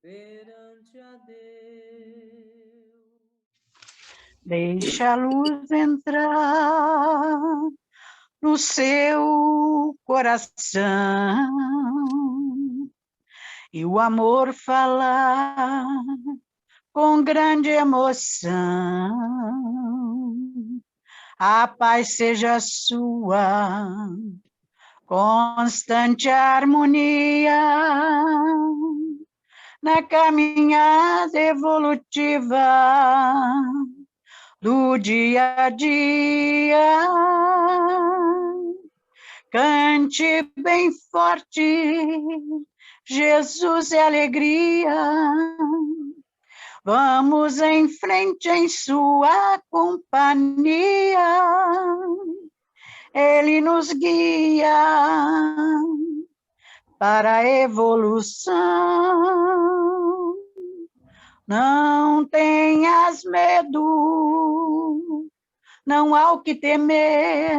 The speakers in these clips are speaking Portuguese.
perante a Deus. Deixa a luz entrar no seu coração e o amor falar com grande emoção. A paz seja sua, constante harmonia na caminhada evolutiva do dia a dia. Cante bem forte, Jesus é alegria. Vamos em frente em sua companhia. Ele nos guia para a evolução. Não tenhas medo, não há o que temer,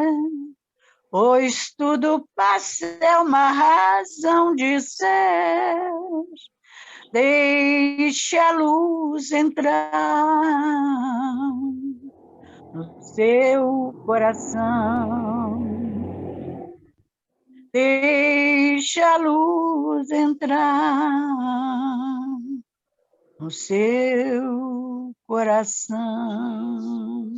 pois tudo passa, é uma razão de ser. Deixe a luz entrar no seu coração. Deixe a luz entrar no seu coração.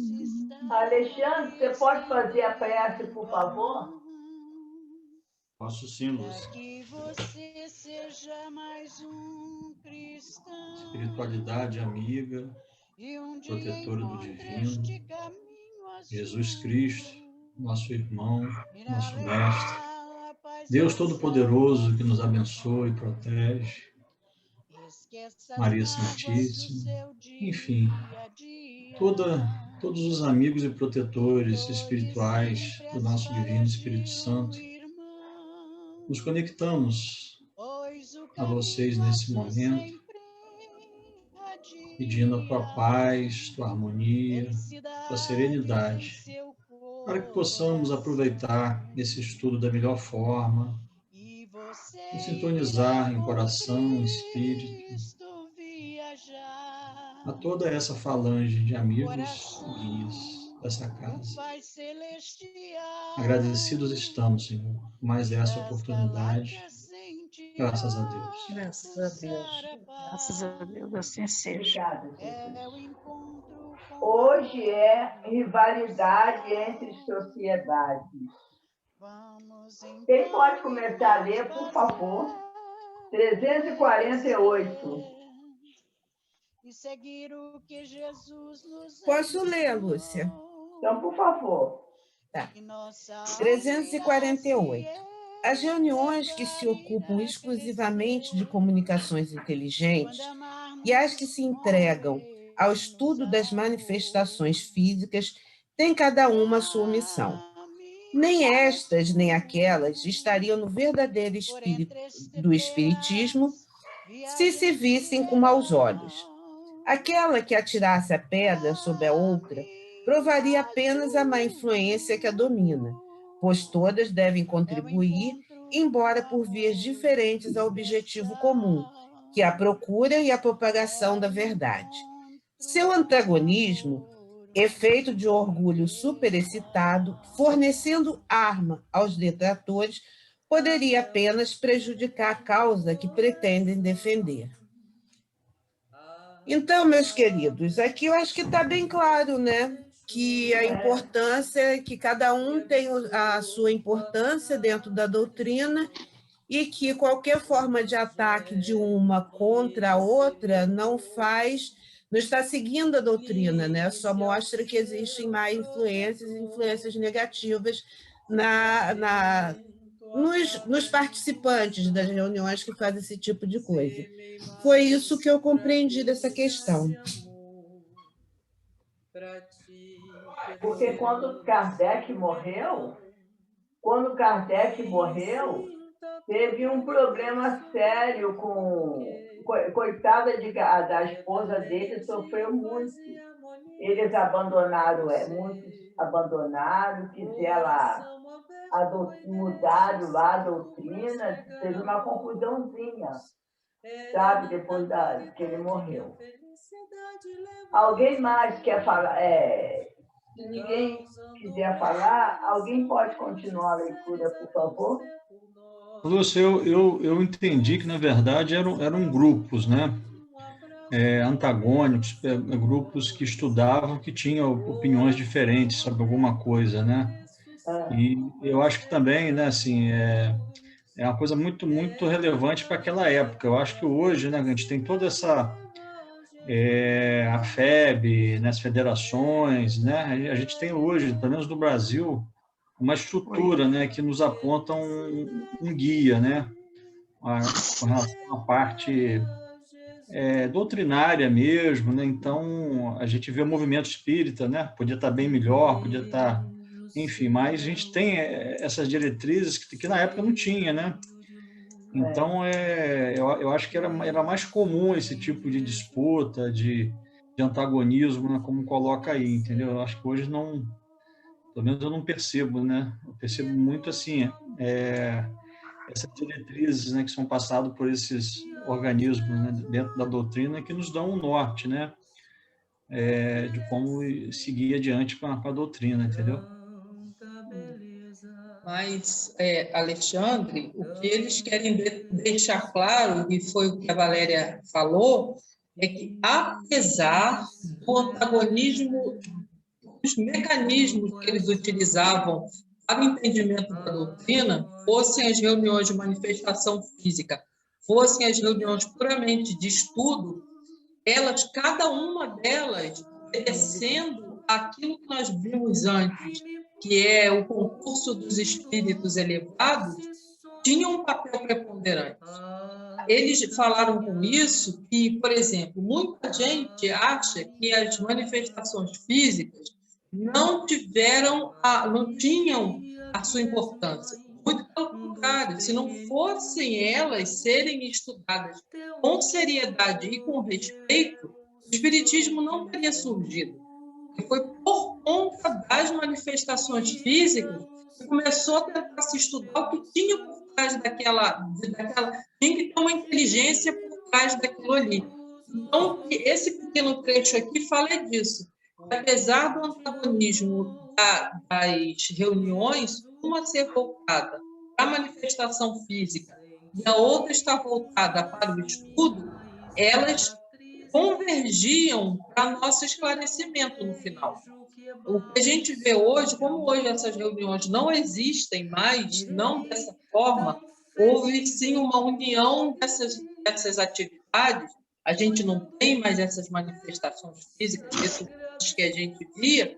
Alexandre, você pode fazer a prece, por favor? Posso sim, Lúcia. Que você seja mais um cristão. Espiritualidade amiga, protetora do divino, Jesus Cristo, nosso irmão, nosso mestre, Deus Todo-Poderoso que nos abençoa e protege, Maria Santíssima, enfim, todos os amigos e protetores espirituais do nosso Divino Espírito Santo. Nos conectamos a vocês nesse momento, pedindo a tua paz, tua harmonia, tua serenidade, para que possamos aproveitar esse estudo da melhor forma, nos sintonizar em coração, espírito, a toda essa falange de amigos e guias dessa casa. Agradecidos estamos, Senhor, por mais essa oportunidade. Graças a Deus. Graças a Deus. Graças a Deus, assim seja. Obrigada, Jesus. Hoje é rivalidade entre sociedades. Quem pode começar a ler, por favor? 348. Posso ler, Lúcia? Então, por favor. Tá. 348. As reuniões que se ocupam exclusivamente de comunicações inteligentes e as que se entregam ao estudo das manifestações físicas têm cada uma a sua missão. Nem estas, nem aquelas estariam no verdadeiro espírito do espiritismo se vissem com maus olhos. Aquela que atirasse a pedra sobre a outra provaria apenas a má influência que a domina, pois todas devem contribuir, embora por vias diferentes ao objetivo comum, que é a procura e a propagação da verdade. Seu antagonismo, efeito de orgulho superexcitado, fornecendo arma aos detratores, poderia apenas prejudicar a causa que pretendem defender. Então, meus queridos, aqui eu acho que está bem claro, né? Que a importância, que cada um tem a sua importância dentro da doutrina e que qualquer forma de ataque de uma contra a outra não está seguindo a doutrina, né? Só mostra que existem má influências e influências negativas nos participantes das reuniões que fazem esse tipo de coisa. Foi isso que eu compreendi dessa questão. Porque quando Kardec morreu, teve um problema sério coitada da esposa dele, sofreu muito. Eles muitos abandonaram, mudaram lá a doutrina, teve uma confusãozinha. sabe? Depois que ele morreu. Alguém mais quer falar? Se ninguém quiser falar, alguém pode continuar a leitura, por favor? Lúcio, eu entendi que, na verdade, eram grupos, né? Antagônicos, grupos que estudavam, que tinham opiniões diferentes sobre alguma coisa, né? E eu acho que também, né, assim, é uma coisa muito, muito relevante para aquela época. Eu acho que hoje, né, a gente tem toda essa a FEB, né, as federações, né? A gente tem hoje, pelo menos no Brasil, uma estrutura, né, que nos aponta um guia, né, com relação à parte doutrinária mesmo, né? Então a gente vê o movimento espírita, né? Podia estar bem melhor, podia estar, enfim, mas a gente tem essas diretrizes que na época não tinha, né? Então eu acho que era mais comum esse tipo de disputa, de antagonismo, né? Como coloca aí, entendeu? Eu acho que hoje não, pelo menos eu não percebo, né? Eu percebo muito assim essas diretrizes, né, que são passadas por esses organismos, né, dentro da doutrina, que nos dão um norte, né, de como seguir adiante com a doutrina, entendeu? Mas, Alexandre, o que eles querem deixar claro, e foi o que a Valéria falou, é que, apesar do antagonismo, dos mecanismos que eles utilizavam para o entendimento da doutrina, fossem as reuniões de manifestação física, fossem as reuniões puramente de estudo, cada uma delas, obedecendo aquilo que nós vimos antes, que é o concurso dos espíritos elevados, tinham um papel preponderante. Eles falaram com isso que, por exemplo, muita gente acha que as manifestações físicas não tinham a sua importância. Muito pelo contrário, se não fossem elas serem estudadas com seriedade e com respeito, o espiritismo não teria surgido. E foi por conta das manifestações físicas que começou a tentar se estudar o que tinha por trás daquela tinha que ter uma inteligência por trás daquilo ali. Então, esse pequeno trecho aqui fala disso. Apesar do antagonismo das reuniões, uma ser voltada para a manifestação física e a outra está voltada para o estudo, elas convergiam para nosso esclarecimento no final. O que a gente vê hoje, como hoje essas reuniões não existem mais, não dessa forma, houve sim uma união dessas atividades. A gente não tem mais essas manifestações físicas que a gente via,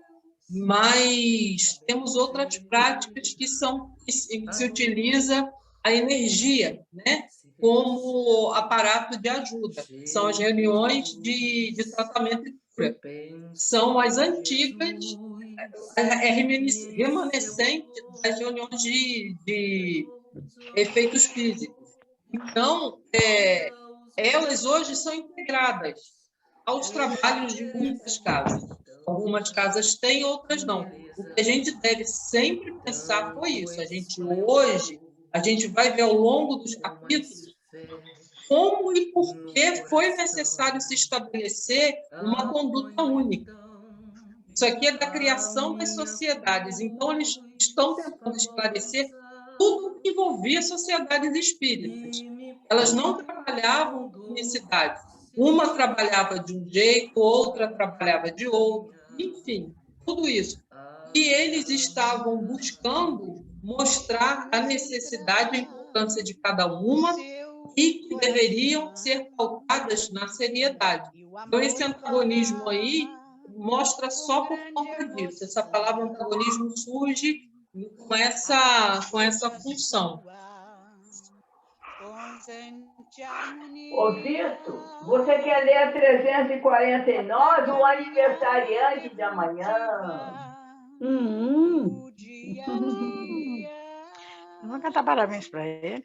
mas temos outras práticas que se utiliza a energia, né, como aparato de ajuda. São as reuniões de tratamento e cura. São as antigas, remanescente das reuniões de efeitos físicos. Então, elas hoje são integradas aos trabalhos de muitas casas. Algumas casas têm, outras não. O que a gente deve sempre pensar foi isso. Hoje, a gente vai ver ao longo dos capítulos como e por que foi necessário se estabelecer uma conduta única. Isso aqui é da criação das sociedades. Então, eles estão tentando esclarecer tudo que envolvia sociedades espíritas. Elas não trabalhavam com unicidade. Uma trabalhava de um jeito, outra trabalhava de outro, enfim, tudo isso. E eles estavam buscando mostrar a necessidade e a importância de cada uma e que deveriam ser pautadas na seriedade. Então, esse antagonismo aí mostra só por conta disso. Essa palavra antagonismo surge com essa função. Ô, Vitor, você quer ler a 349, o aniversariante de amanhã? Vamos cantar parabéns para ele.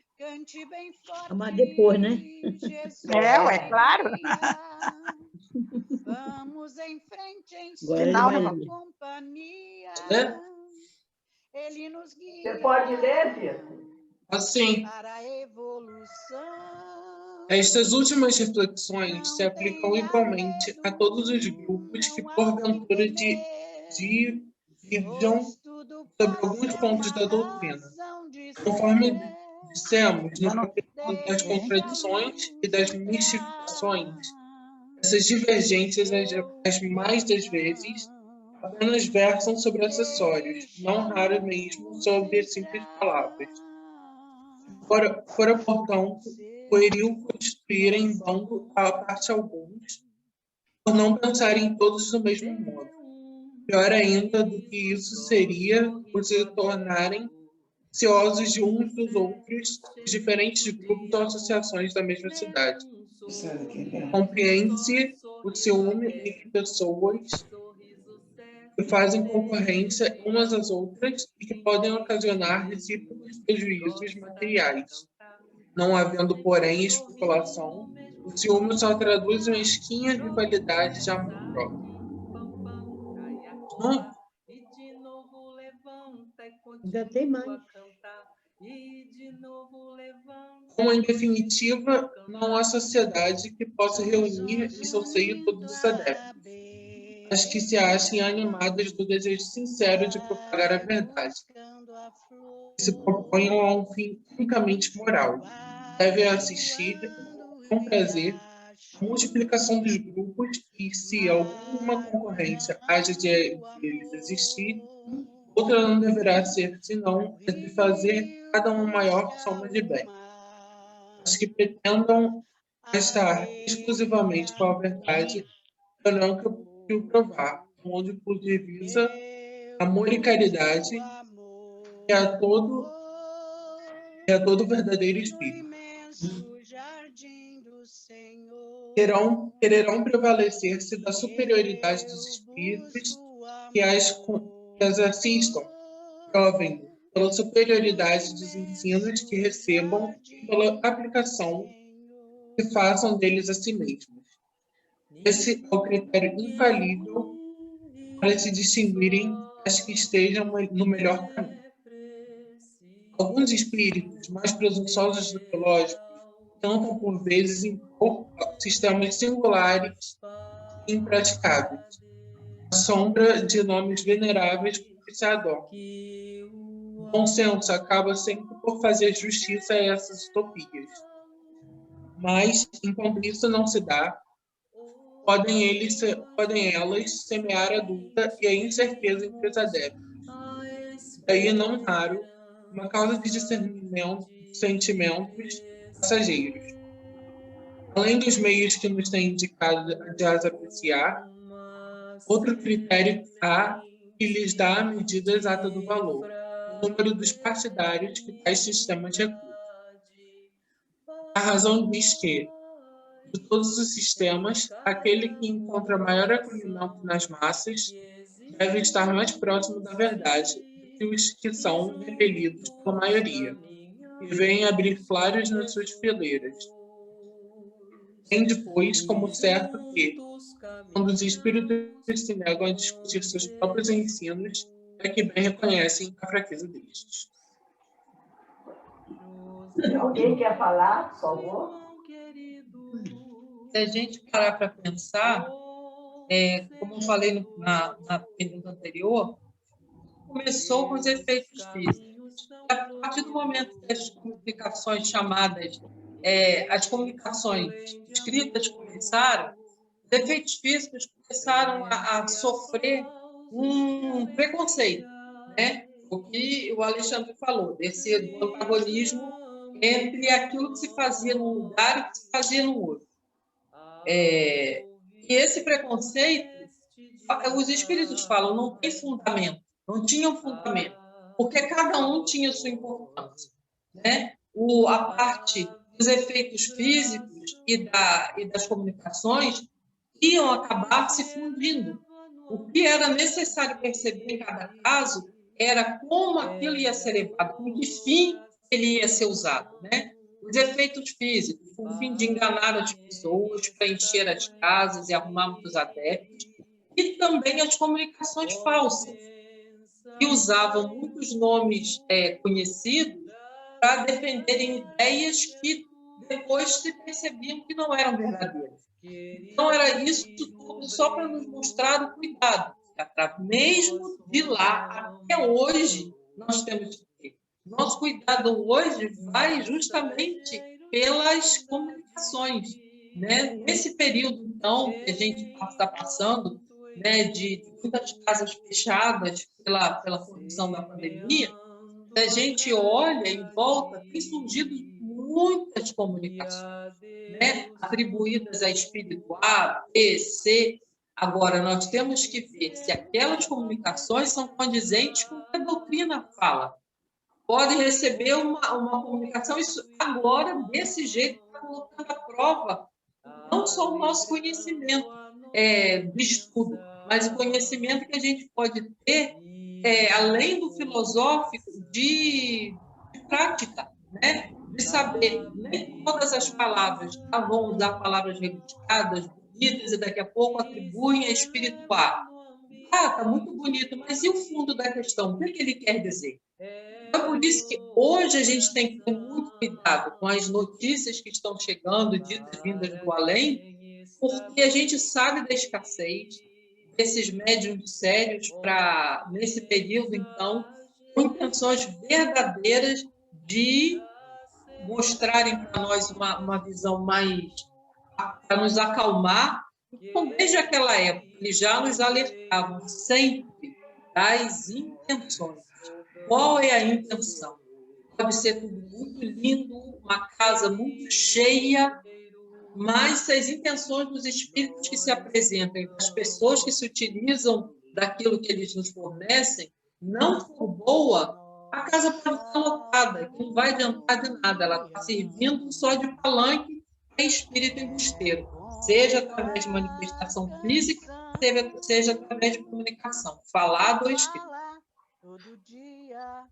Mas depois, né? Ué, claro. Vamos em frente em Final, sua né, companhia. Ele nos guia. Você pode ler, Vitor? Assim. Para a evolução. Estas últimas reflexões se aplicam igualmente a todos os grupos que, porventura, diverjam sobre alguns pontos da doutrina. Conforme dissemos no capítulo das contradições e das mistificações, essas divergências, as mais das vezes, apenas versam sobre acessórios, não raro mesmo sobre simples palavras. Fora, portanto, pueril constituírem em bando à parte alguns, por não pensarem todos do mesmo modo. Pior ainda do que isso seria por se tornarem ciosos de uns dos outros, os diferentes grupos ou associações da mesma cidade. Compreende-se o ciúme entre pessoas que fazem concorrência umas às outras e que podem ocasionar recíprocos prejuízos materiais. Não havendo, porém, especulação, o ciúme só traduz uma mesquinha rivalidade de amor próprio. Ainda tem mais. Como, em definitiva, não há sociedade que possa reunir em seu seio todos os adeptos, as que se achem animadas do desejo sincero de propagar a verdade, que se proponham a um fim unicamente moral. Devem assistir, com prazer, à multiplicação dos grupos e, se alguma concorrência haja de eles existir, outra não deverá ser senão a de fazer cada um maior soma de bem. Os que pretendam estar exclusivamente com a verdade terão que o provar, onde por divisa amor e caridade e a todo verdadeiro espírito. Quererão prevalecer-se da superioridade dos espíritos que as assistam, provem pela superioridade dos ensinos que recebam e pela aplicação que façam deles a si mesmos. Esse é o critério infalível para se distinguirem as que estejam no melhor caminho. Alguns espíritos mais presunçosos do que lógicos tentam, por vezes, impor sistemas singulares e impraticáveis, à sombra de nomes veneráveis que se adoram. O bom senso acaba sempre por fazer justiça a essas utopias. Mas, enquanto isso não se dá, podem elas semear a dúvida e a incerteza entre os adeptos. Daí, não raro, uma causa de discernimento de sentimentos passageiros. Além dos meios que nos têm indicado de as apreciar, outro critério há que lhes dá a medida exata do valor, o número dos partidários que tais sistemas recrutam. A razão diz que, de todos os sistemas, aquele que encontra maior acolhimento nas massas deve estar mais próximo da verdade do que os que são repelidos pela maioria e vêm abrir flares nas suas fileiras. Tem depois como certo que, quando os espíritos se negam a discutir seus próprios ensinos, é que bem reconhecem a fraqueza destes. Alguém quer falar, por favor? Se a gente parar para pensar, como eu falei na pergunta anterior, começou com os efeitos físicos. A partir do momento que as comunicações chamadas, as comunicações escritas começaram, os efeitos físicos começaram a sofrer um preconceito, né? O que o Alexandre falou, desse antagonismo entre aquilo que se fazia num lugar e o que se fazia no outro. E esse preconceito, os espíritos falam, não tem fundamento, não tinham fundamento, porque cada um tinha sua importância, né? A parte dos efeitos físicos e das comunicações iam acabar se fundindo. O que era necessário perceber em cada caso era como aquilo ia ser levado, com que fim ele ia ser usado, né? Os efeitos físicos, com o fim de enganar as pessoas, para encher as casas e arrumar muitos adeptos, e também as comunicações falsas, que usavam muitos nomes conhecidos para defenderem ideias que depois se percebiam que não eram verdadeiras. Então, era isso tudo só para nos mostrar o cuidado. Mesmo de lá até hoje, nós temos que ter. Nosso cuidado hoje vai justamente pelas comunicações. Né? Nesse período, então, que a gente está passando, né, de muitas casas fechadas pela condição da pandemia, a gente olha em volta, tem surgido muitas comunicações, né, atribuídas a espírito A, B, C. Agora, nós temos que ver se aquelas comunicações são condizentes com o que a doutrina fala. Pode receber uma comunicação, isso agora, desse jeito, está colocando à prova não só o nosso conhecimento do estudo, mas o conhecimento que a gente pode ter, além do filosófico, de prática, né? De saber. Nem todas as palavras vão usar palavras rebuscadas, bonitas, e daqui a pouco atribuem a espiritual. Está muito bonito, mas e o fundo da questão? O que ele quer dizer? Então, por isso que hoje a gente tem que ter muito cuidado com as notícias que estão chegando, ditas vindas do além, porque a gente sabe da escassez desses médiuns sérios para, nesse período, então, com intenções verdadeiras de mostrarem para nós uma visão mais para nos acalmar. Então, desde aquela época, eles já nos alertavam sempre das intenções. Qual é a intenção? Pode ser tudo muito lindo, uma casa muito cheia, mas se as intenções dos espíritos que se apresentam, das pessoas que se utilizam daquilo que eles nos fornecem, não for boa, a casa pode estar lotada, não vai adiantar de nada, ela está servindo só de palanque para espírito embusteiro, seja através de manifestação física, seja através de comunicação, falado ou escrito. Todo dia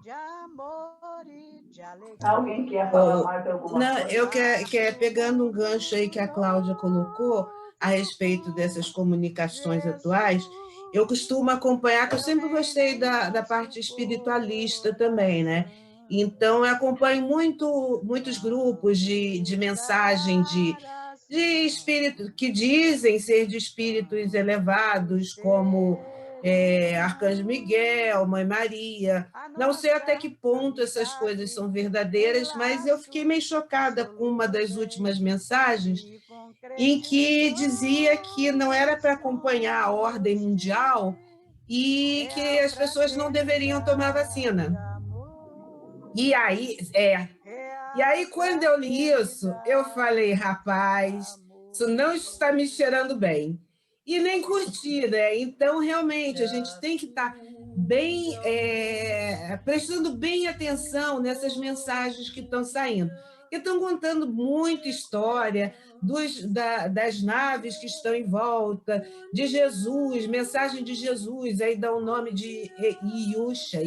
de amor e de alegria. Alguém quer falar mais alguma Não, coisa? eu quero pegando um gancho aí que a Cláudia colocou a respeito dessas comunicações atuais, eu costumo acompanhar, que eu sempre gostei da parte espiritualista também, né? Então, eu acompanho muitos grupos de mensagem de espírito, que dizem ser de espíritos elevados, como Arcanjo Miguel, Mãe Maria. Não sei até que ponto essas coisas são verdadeiras, mas eu fiquei meio chocada com uma das últimas mensagens em que dizia que não era para acompanhar a ordem mundial e que as pessoas não deveriam tomar vacina. E aí, quando eu li isso, eu falei, rapaz, isso não está me cheirando bem. E nem curti, né? Então, realmente, a gente tem que estar bem, prestando bem atenção nessas mensagens que estão saindo. Porque estão contando muita história das naves que estão em volta, de Jesus, mensagem de Jesus, aí dá o nome de Iusha,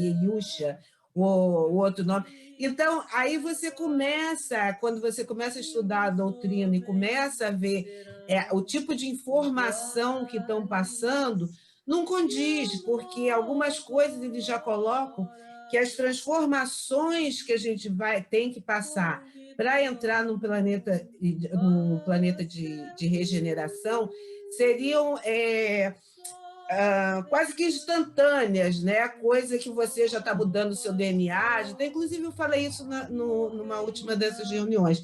o outro nome. Então, aí quando você começa a estudar a doutrina e começa a ver o tipo de informação que estão passando, não condiz, porque algumas coisas eles já colocam que as transformações que a gente tem que passar para entrar num planeta de regeneração seriam quase que instantâneas, né? Coisa que você já está mudando o seu DNA. Inclusive, eu falei isso numa última dessas reuniões.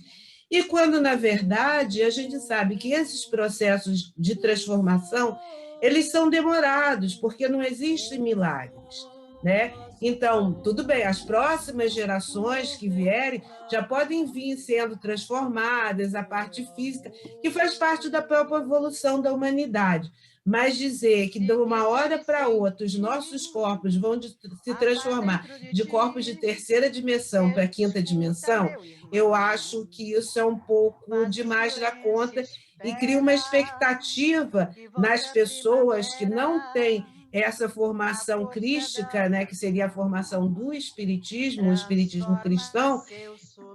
E quando, na verdade, a gente sabe que esses processos de transformação eles são demorados, porque não existem milagres, né? Então, tudo bem, as próximas gerações que vierem já podem vir sendo transformadas, a parte física, que faz parte da própria evolução da humanidade. Mas dizer que de uma hora para outra os nossos corpos vão se transformar de corpos de terceira dimensão para quinta dimensão, eu acho que isso é um pouco demais da conta e cria uma expectativa nas pessoas que não têm essa formação crística, né, que seria a formação do espiritismo, o espiritismo cristão,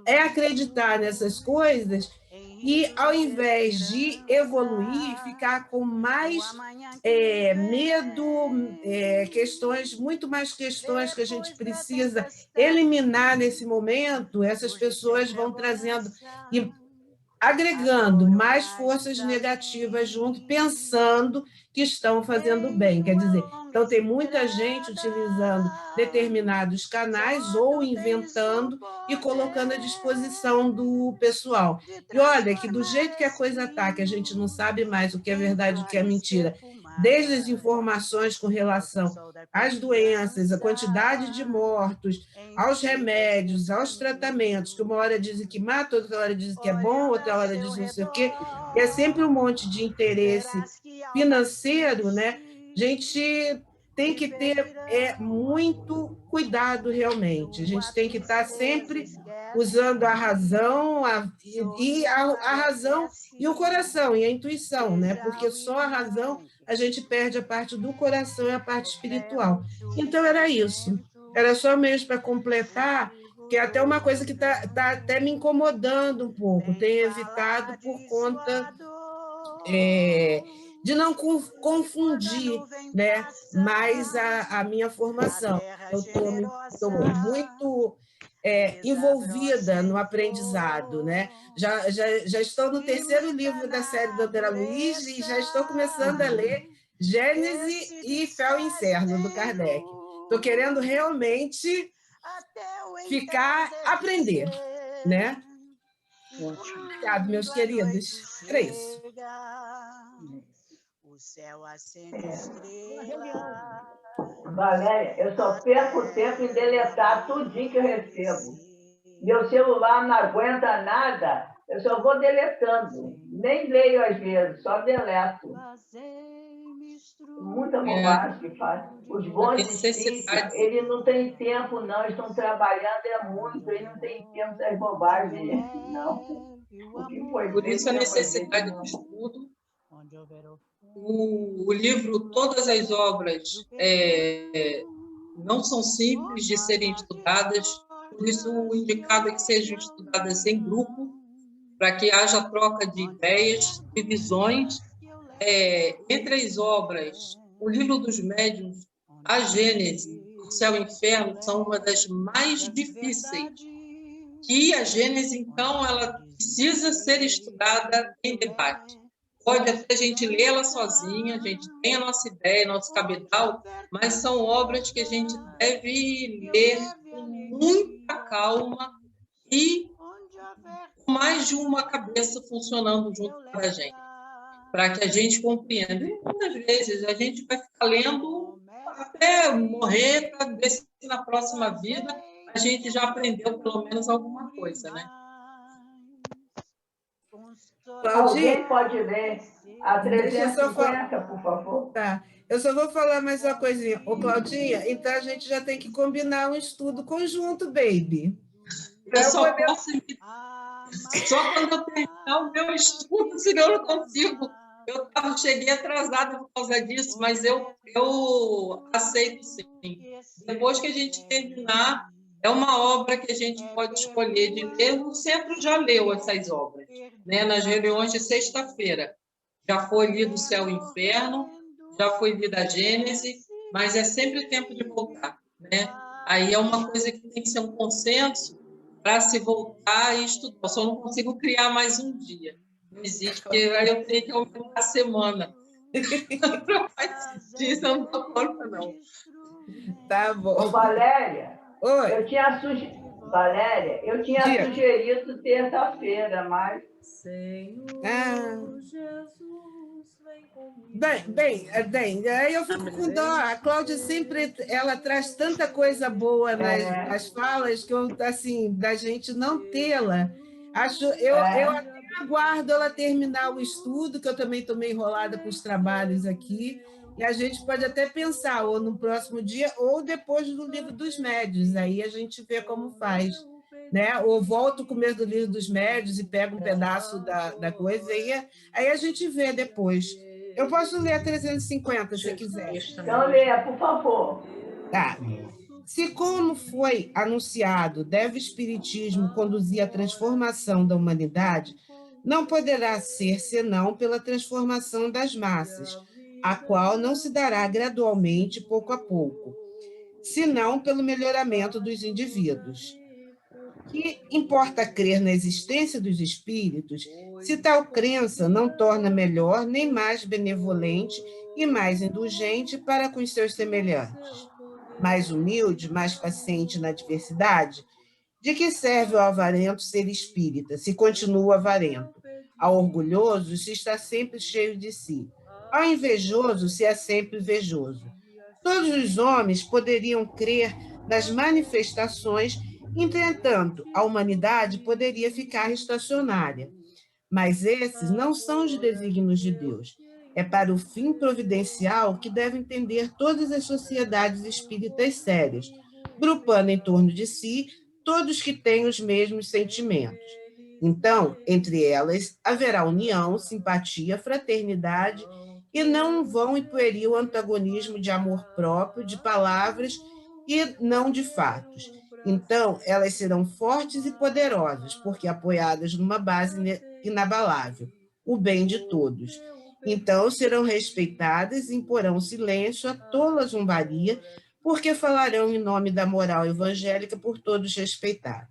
acreditar nessas coisas e, ao invés de evoluir, ficar com mais medo, muito mais questões que a gente precisa eliminar nesse momento, essas pessoas vão trazendo e agregando mais forças negativas junto, pensando que estão fazendo bem. Quer dizer, então tem muita gente utilizando determinados canais ou inventando e colocando à disposição do pessoal. E olha que do jeito que a coisa está, que a gente não sabe mais o que é verdade e o que é mentira, desde as informações com relação às doenças, a quantidade de mortos, aos remédios, aos tratamentos, que uma hora dizem que mata, outra hora dizem que é bom, outra hora dizem não sei o quê, e é sempre um monte de interesse financeiro, né? A gente tem que ter muito cuidado, realmente. A gente tem que estar sempre usando a razão, a razão e o coração, e a intuição, né? Porque só a razão a gente perde a parte do coração e a parte espiritual. Então, era isso. Era só mesmo para completar, que é até uma coisa que está até me incomodando um pouco. Tenho evitado por conta de não confundir, né, mais a minha formação. Eu estou muito envolvida no aprendizado, né? Já estou no 3º livro da série do André Luiz e já estou começando a ler Gênese e Fé ao Inferno, do Kardec. Estou querendo realmente aprender, né? Obrigado, meus queridos. Era isso. O céu acende estrela. Valéria, eu só perco tempo em deletar tudinho que eu recebo. Meu celular não aguenta nada, eu só vou deletando. Nem leio às vezes, só deleto. Muita bobagem que faz. Os bons espíritos, ele não tem tempo, não. Eles estão trabalhando muito, ele não tem tempo das bobagens, não. O que foi Por isso a necessidade do estudo. O livro, todas as obras não são simples de serem estudadas, por isso o indicado é que sejam estudadas em grupo, para que haja troca de ideias, de visões. Entre as obras, o Livro dos Médiuns, a Gênese, o Céu e o Inferno, são uma das mais difíceis. Que a Gênese, então, ela precisa ser estudada em debate. Pode até a gente ler ela sozinha, a gente tem a nossa ideia, nosso cabedal, mas são obras que a gente deve ler com muita calma e com mais de uma cabeça funcionando junto com a gente, para que a gente compreenda. E muitas vezes a gente vai ficar lendo até morrer, para ver se na próxima vida a gente já aprendeu pelo menos alguma coisa, né? Alguém pode ler a 350, por favor? Tá. Eu só vou falar mais uma coisinha. Ô, Claudinha, então a gente já tem que combinar um estudo conjunto, baby. Eu só posso... Só quando eu terminar o meu estudo, senão eu não consigo. Eu cheguei atrasada por causa disso, mas eu aceito sim. Depois que a gente terminar, é uma obra que a gente pode escolher de ler. O Centro já leu essas obras, né? Nas reuniões de sexta-feira. Já foi lido o Céu e o Inferno, já foi lida a Gênese, mas é sempre tempo de voltar, né? Aí é uma coisa que tem que ser um consenso para se voltar e estudar. Eu só não consigo criar mais um dia. Não existe, porque aí eu tenho que aumentar a semana. Disso eu não dou conta, não. Tá bom. Ô, Valéria, oi. Eu tinha sugerido terça-feira, mas... Bem, aí eu fico com dó. A Cláudia sempre ela traz tanta coisa boa nas falas que eu, assim, da gente não tê-la. Eu até aguardo ela terminar o estudo, que eu também estou meio enrolada com os trabalhos aqui, e a gente pode até pensar, ou no próximo dia, ou depois do Livro dos Médiuns, aí a gente vê como faz. Né? Ou volto com o começo do Livro dos Médiuns e pego um pedaço da coisa, e aí a gente vê depois. Eu posso ler a 350, se quiser. Então, leia, por favor. Tá. Se, como foi anunciado, deve o Espiritismo conduzir a transformação da humanidade, não poderá ser senão pela transformação das massas, a qual não se dará gradualmente, pouco a pouco, senão pelo melhoramento dos indivíduos. Que importa crer na existência dos espíritos, se tal crença não torna melhor nem mais benevolente e mais indulgente para com os seus semelhantes? Mais humilde, mais paciente na adversidade? De que serve ao avarento ser espírita, se continua avarento? Ao orgulhoso, se está sempre cheio de si. Ao invejoso, se é sempre invejoso. Todos os homens poderiam crer nas manifestações, entretanto, a humanidade poderia ficar estacionária. Mas esses não são os desígnios de Deus. É para o fim providencial que devem tender todas as sociedades espíritas sérias, grupando em torno de si todos que têm os mesmos sentimentos. Então, entre elas, haverá união, simpatia, fraternidade e não um vão e pueril antagonismo de amor próprio, de palavras e não de fatos. Então, elas serão fortes e poderosas, porque apoiadas numa base inabalável, o bem de todos. Então, serão respeitadas e imporão silêncio a tola zombaria, porque falarão em nome da moral evangélica por todos respeitados.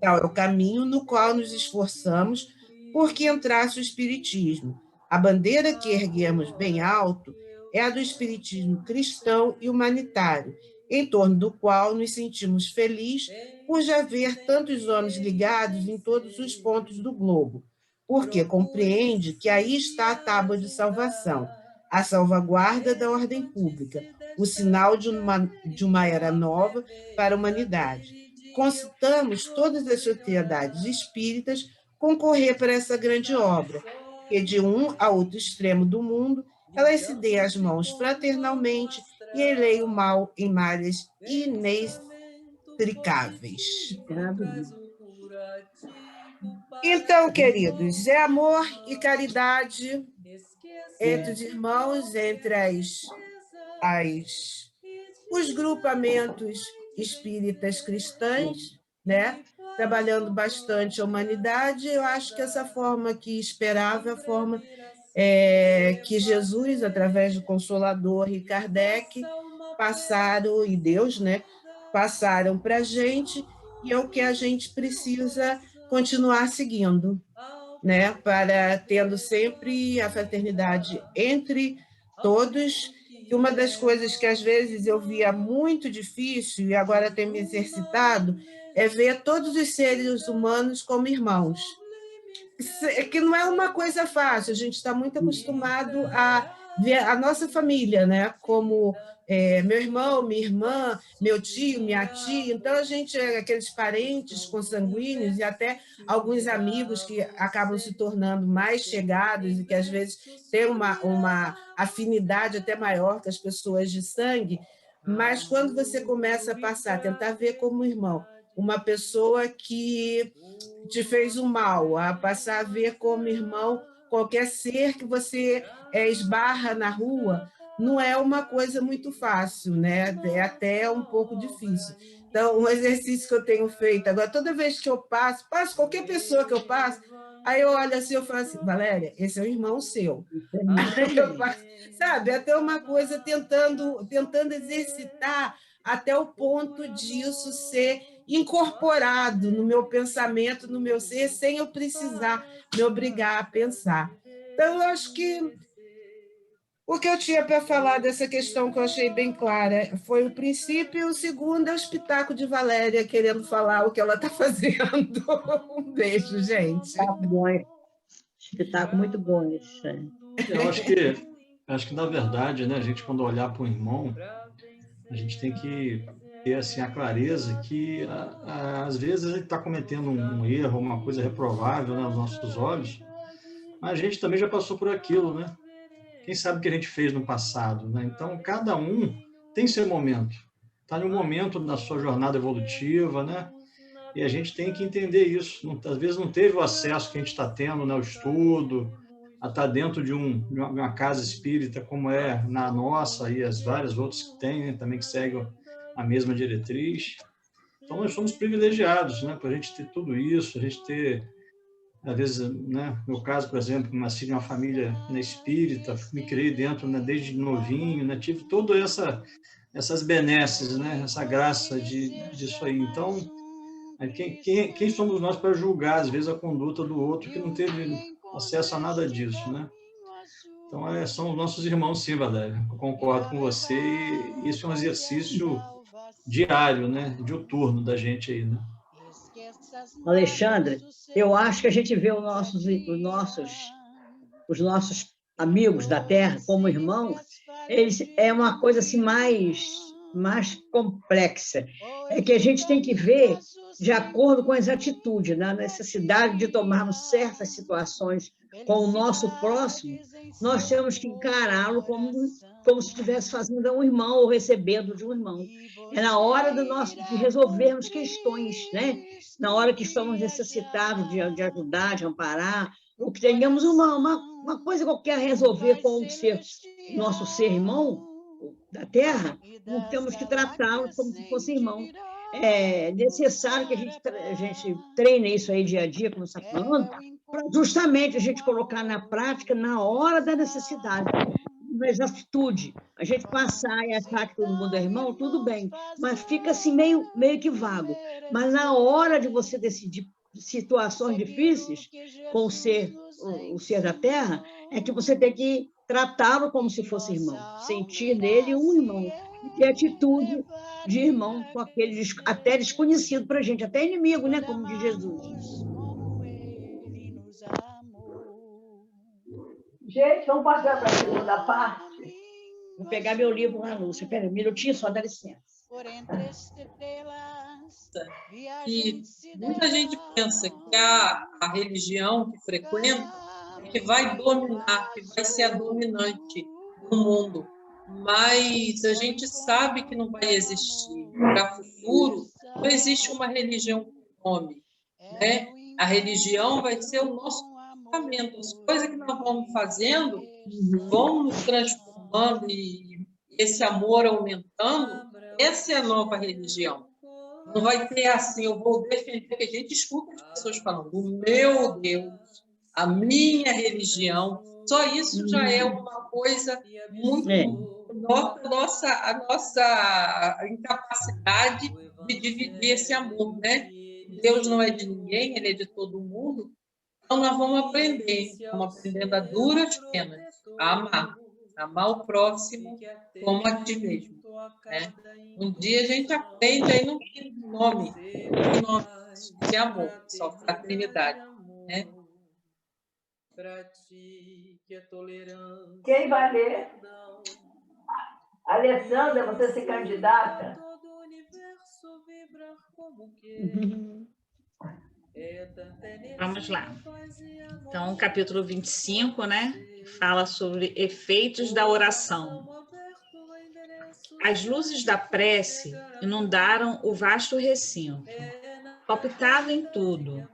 Tal é o caminho no qual nos esforçamos porque entrasse o Espiritismo. A bandeira que erguemos bem alto é a do Espiritismo cristão e humanitário, em torno do qual nos sentimos felizes por já ver tantos homens ligados em todos os pontos do globo, porque compreende que aí está a tábua de salvação, a salvaguarda da ordem pública, o sinal de uma era nova para a humanidade. Concitamos todas as sociedades espíritas concorrer para essa grande obra, que de um a outro extremo do mundo elas se deem as mãos fraternalmente e eleem o mal em malhas inextricáveis. Então, queridos, é amor e caridade entre os irmãos, entre os grupamentos espíritas cristãs, né? Trabalhando bastante a humanidade. Eu acho que essa forma que esperava, a forma que Jesus, através do Consolador e Kardec, passaram, e Deus, né, passaram para a gente, e é o que a gente precisa continuar seguindo, né, para tendo sempre a fraternidade entre todos. E uma das coisas que às vezes eu via muito difícil, e agora tenho me exercitado, é ver todos os seres humanos como irmãos. Que não é uma coisa fácil, a gente está muito acostumado a ver a nossa família, né? Como meu irmão, minha irmã, meu tio, minha tia. Então, a gente é aqueles parentes consanguíneos e até alguns amigos que acabam se tornando mais chegados e que, às vezes, têm uma afinidade até maior que as pessoas de sangue. Mas, quando você começa a passar, a tentar ver como irmão, uma pessoa que te fez o mal, a passar a ver como irmão qualquer ser que você esbarra na rua, não é uma coisa muito fácil, né? É até um pouco difícil. Então, um exercício que eu tenho feito agora, toda vez que eu passo qualquer pessoa que eu passo, aí eu olho assim, eu falo assim, Valéria, esse é o irmão seu. Sabe? Até uma coisa tentando exercitar até o ponto disso ser incorporado no meu pensamento, no meu ser, sem eu precisar me obrigar a pensar. Então, eu acho que o que eu tinha para falar dessa questão que eu achei bem clara foi o princípio, e o segundo é o espetáculo de Valéria querendo falar o que ela está fazendo. Um beijo, gente. Tá bom. Espetáculo muito bom esse. Eu acho que na verdade, né, a gente, quando olhar para o irmão, a gente tem que ter assim, a clareza que, às vezes, ele está cometendo um erro, uma coisa reprovável, né, aos nossos olhos, mas a gente também já passou por aquilo, né? Quem sabe o que a gente fez no passado, né? Então, cada um tem seu momento. Está em um momento da sua jornada evolutiva, né? E a gente tem que entender isso. Às vezes não teve o acesso que a gente está tendo, né, ao estudo, a estar dentro de uma casa espírita como é na nossa e as várias outras que tem, né, também que seguem a mesma diretriz. Então, nós somos privilegiados, né, para a gente ter tudo isso, a gente ter às vezes, né, no meu caso, por exemplo, nasci em uma família, né, espírita, me criei dentro, né, desde novinho, né, tive todas essas benesses, né, essa graça disso aí. Então, quem somos nós para julgar, às vezes, a conduta do outro que não teve acesso a nada disso, né? Então, são os nossos irmãos, sim, Valéria. Eu concordo com você, e isso é um exercício diário, né, diuturno da gente aí, né? Alexandre, eu acho que a gente vê os nossos amigos da Terra como irmãos, é uma coisa assim mais complexa. É que a gente tem que ver de acordo com as atitudes, na necessidade de tomarmos certas situações com o nosso próximo, nós temos que encará-lo como se estivesse fazendo a um irmão ou recebendo de um irmão. É na hora de resolvermos questões, né? Na hora que estamos necessitados de ajudar, de amparar, ou que tenhamos uma coisa qualquer a resolver com o nosso ser irmão da Terra, não temos que tratá-lo como se fosse irmão. É necessário que a gente treine isso aí dia a dia, como você está falando, para justamente a gente colocar na prática na hora da necessidade. Mas atitude, a gente passar e achar que todo mundo é irmão, tudo bem, mas fica assim meio que vago. Mas na hora de você decidir situações difíceis com o ser da Terra, é que você tem que tratá-lo como se fosse irmão, sentir nele um irmão, e ter atitude de irmão com aquele até desconhecido para a gente, até inimigo, né? Como diz Jesus. Gente, vamos passar para a segunda parte? Vou pegar meu livro lá, Lúcia. Espera um minutinho, só dá licença. E muita gente pensa que a religião que frequenta é que vai dominar, que vai ser a dominante no mundo. Mas a gente sabe que não vai existir. Para o futuro, não existe uma religião com nome, né? A religião vai ser o nosso comportamento. As coisas que nós vamos fazendo vão nos transformando e esse amor aumentando. Essa é a nova religião. Não vai ter assim, eu vou defender, porque a gente escuta as pessoas falando, o meu Deus, a minha religião, só isso já é uma coisa muito a nossa incapacidade de dividir esse amor, né? Deus não é de ninguém, ele é de todo mundo. Então nós vamos aprendendo a duras penas, a amar o próximo como a ti mesmo, né? Um dia a gente aprende, aí não tem nome de amor, só fraternidade, né? Quem vai ler? Alessandra, você se candidata? Vamos lá. Então, o capítulo 25, né? Fala sobre efeitos da oração. As luzes da prece inundaram o vasto recinto. Palpitava em tudo.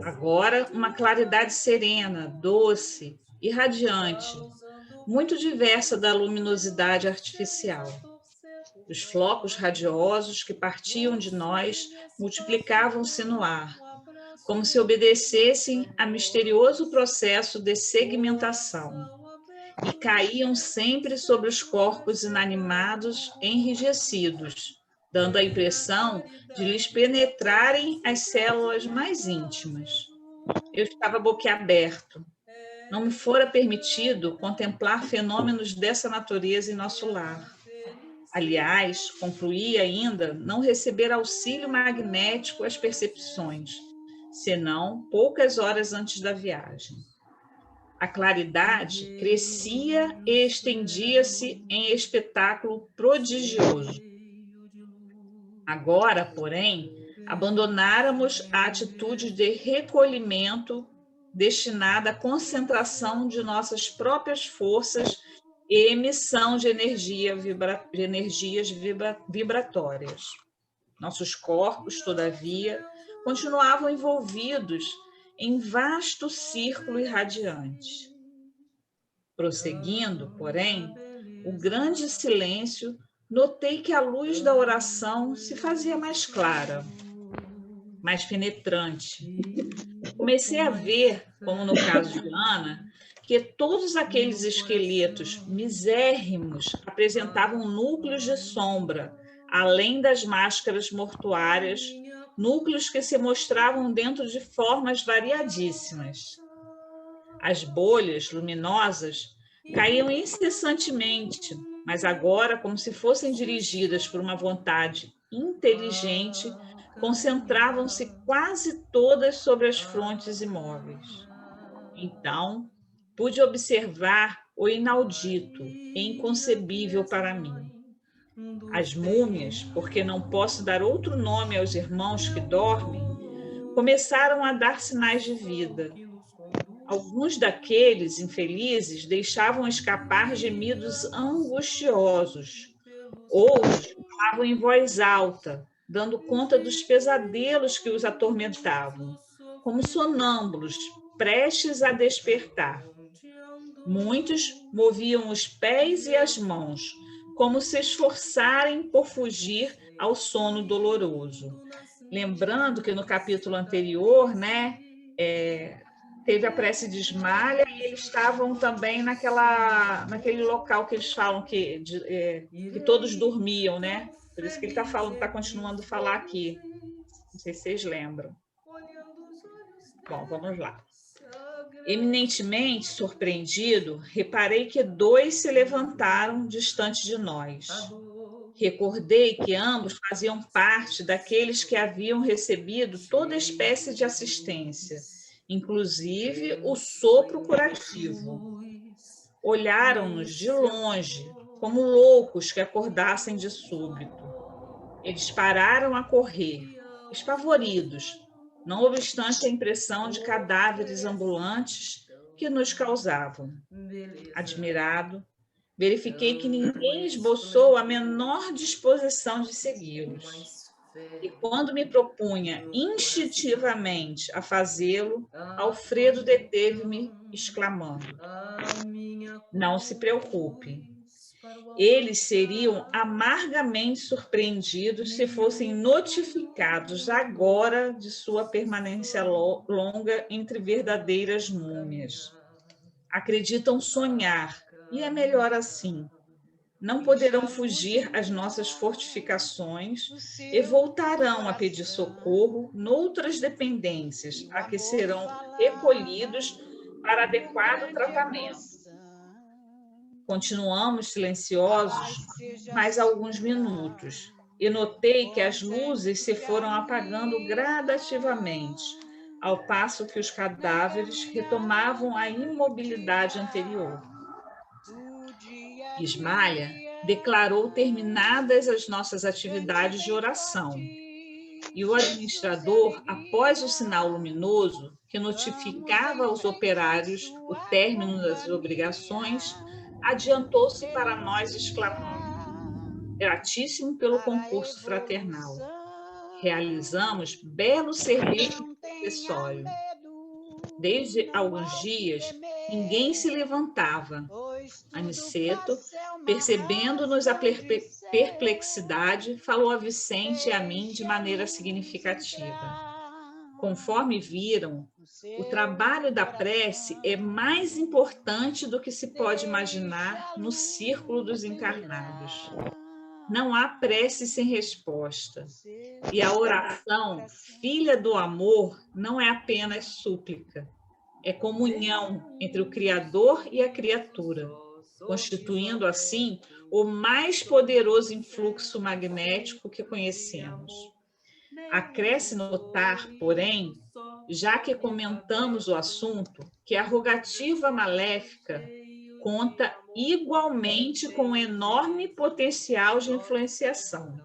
Agora, uma claridade serena, doce e radiante, muito diversa da luminosidade artificial. Os flocos radiosos que partiam de nós multiplicavam-se no ar, como se obedecessem a misterioso processo de segmentação, e caíam sempre sobre os corpos inanimados enrijecidos, dando a impressão de lhes penetrarem as células mais íntimas. Eu estava boquiaberto. Não me fora permitido contemplar fenômenos dessa natureza em nosso lar. Aliás, concluí ainda não receber auxílio magnético às percepções, senão poucas horas antes da viagem. A claridade crescia e estendia-se em espetáculo prodigioso. Agora, porém, abandonáramos a atitude de recolhimento destinada à concentração de nossas próprias forças e emissão de energias vibratórias. Nossos corpos, todavia, continuavam envolvidos em vasto círculo irradiante. Prosseguindo, porém, o grande silêncio, notei que a luz da oração se fazia mais clara, mais penetrante. Comecei a ver, como no caso de Ana, que todos aqueles esqueletos misérrimos apresentavam núcleos de sombra, além das máscaras mortuárias, núcleos que se mostravam dentro de formas variadíssimas. As bolhas luminosas caíam incessantemente, mas agora, como se fossem dirigidas por uma vontade inteligente, concentravam-se quase todas sobre as frontes imóveis. Então, pude observar o inaudito e inconcebível para mim. As múmias, porque não posso dar outro nome aos irmãos que dormem, começaram a dar sinais de vida. Alguns daqueles infelizes deixavam escapar gemidos angustiosos. Outros falavam em voz alta, dando conta dos pesadelos que os atormentavam, como sonâmbulos, prestes a despertar. Muitos moviam os pés e as mãos, como se esforçarem por fugir ao sono doloroso. Lembrando que no capítulo anterior, né, teve a prece de Ismalha e eles estavam também naquele local que eles falam que todos dormiam, né? Por isso que ele está continuando a falar aqui. Não sei se vocês lembram. Bom, vamos lá. Eminentemente surpreendido, reparei que 2 se levantaram distante de nós. Recordei que ambos faziam parte daqueles que haviam recebido toda espécie de assistência, inclusive o sopro curativo. Olharam-nos de longe, como loucos que acordassem de súbito. Eles pararam a correr, espavoridos, não obstante a impressão de cadáveres ambulantes que nos causavam. Admirado, verifiquei que ninguém esboçou a menor disposição de segui-los. E quando me propunha instintivamente a fazê-lo, Alfredo deteve-me, exclamando: não se preocupe. Eles seriam amargamente surpreendidos se fossem notificados agora de sua permanência longa entre verdadeiras múmias. Acreditam sonhar, e é melhor assim. Não poderão fugir às nossas fortificações e voltarão a pedir socorro noutras dependências, a que serão recolhidos para adequado tratamento. Continuamos silenciosos mais alguns minutos e notei que as luzes se foram apagando gradativamente, ao passo que os cadáveres retomavam a imobilidade anterior. Ismalha declarou terminadas as nossas atividades de oração, e o administrador, após o sinal luminoso que notificava aos operários o término das obrigações, adiantou-se para nós, exclamando: gratíssimo pelo concurso fraternal. Realizamos belo serviço acessório. Desde alguns dias, ninguém se levantava. Aniceto, percebendo-nos a perplexidade, falou a Vicente e a mim de maneira significativa. Conforme viram, o trabalho da prece é mais importante do que se pode imaginar no círculo dos encarnados. Não há prece sem resposta. E a oração, filha do amor, não é apenas súplica. É comunhão entre o Criador e a criatura, constituindo, assim, o mais poderoso influxo magnético que conhecemos. Acresce notar, porém, já que comentamos o assunto, que a rogativa maléfica conta igualmente com um enorme potencial de influenciação.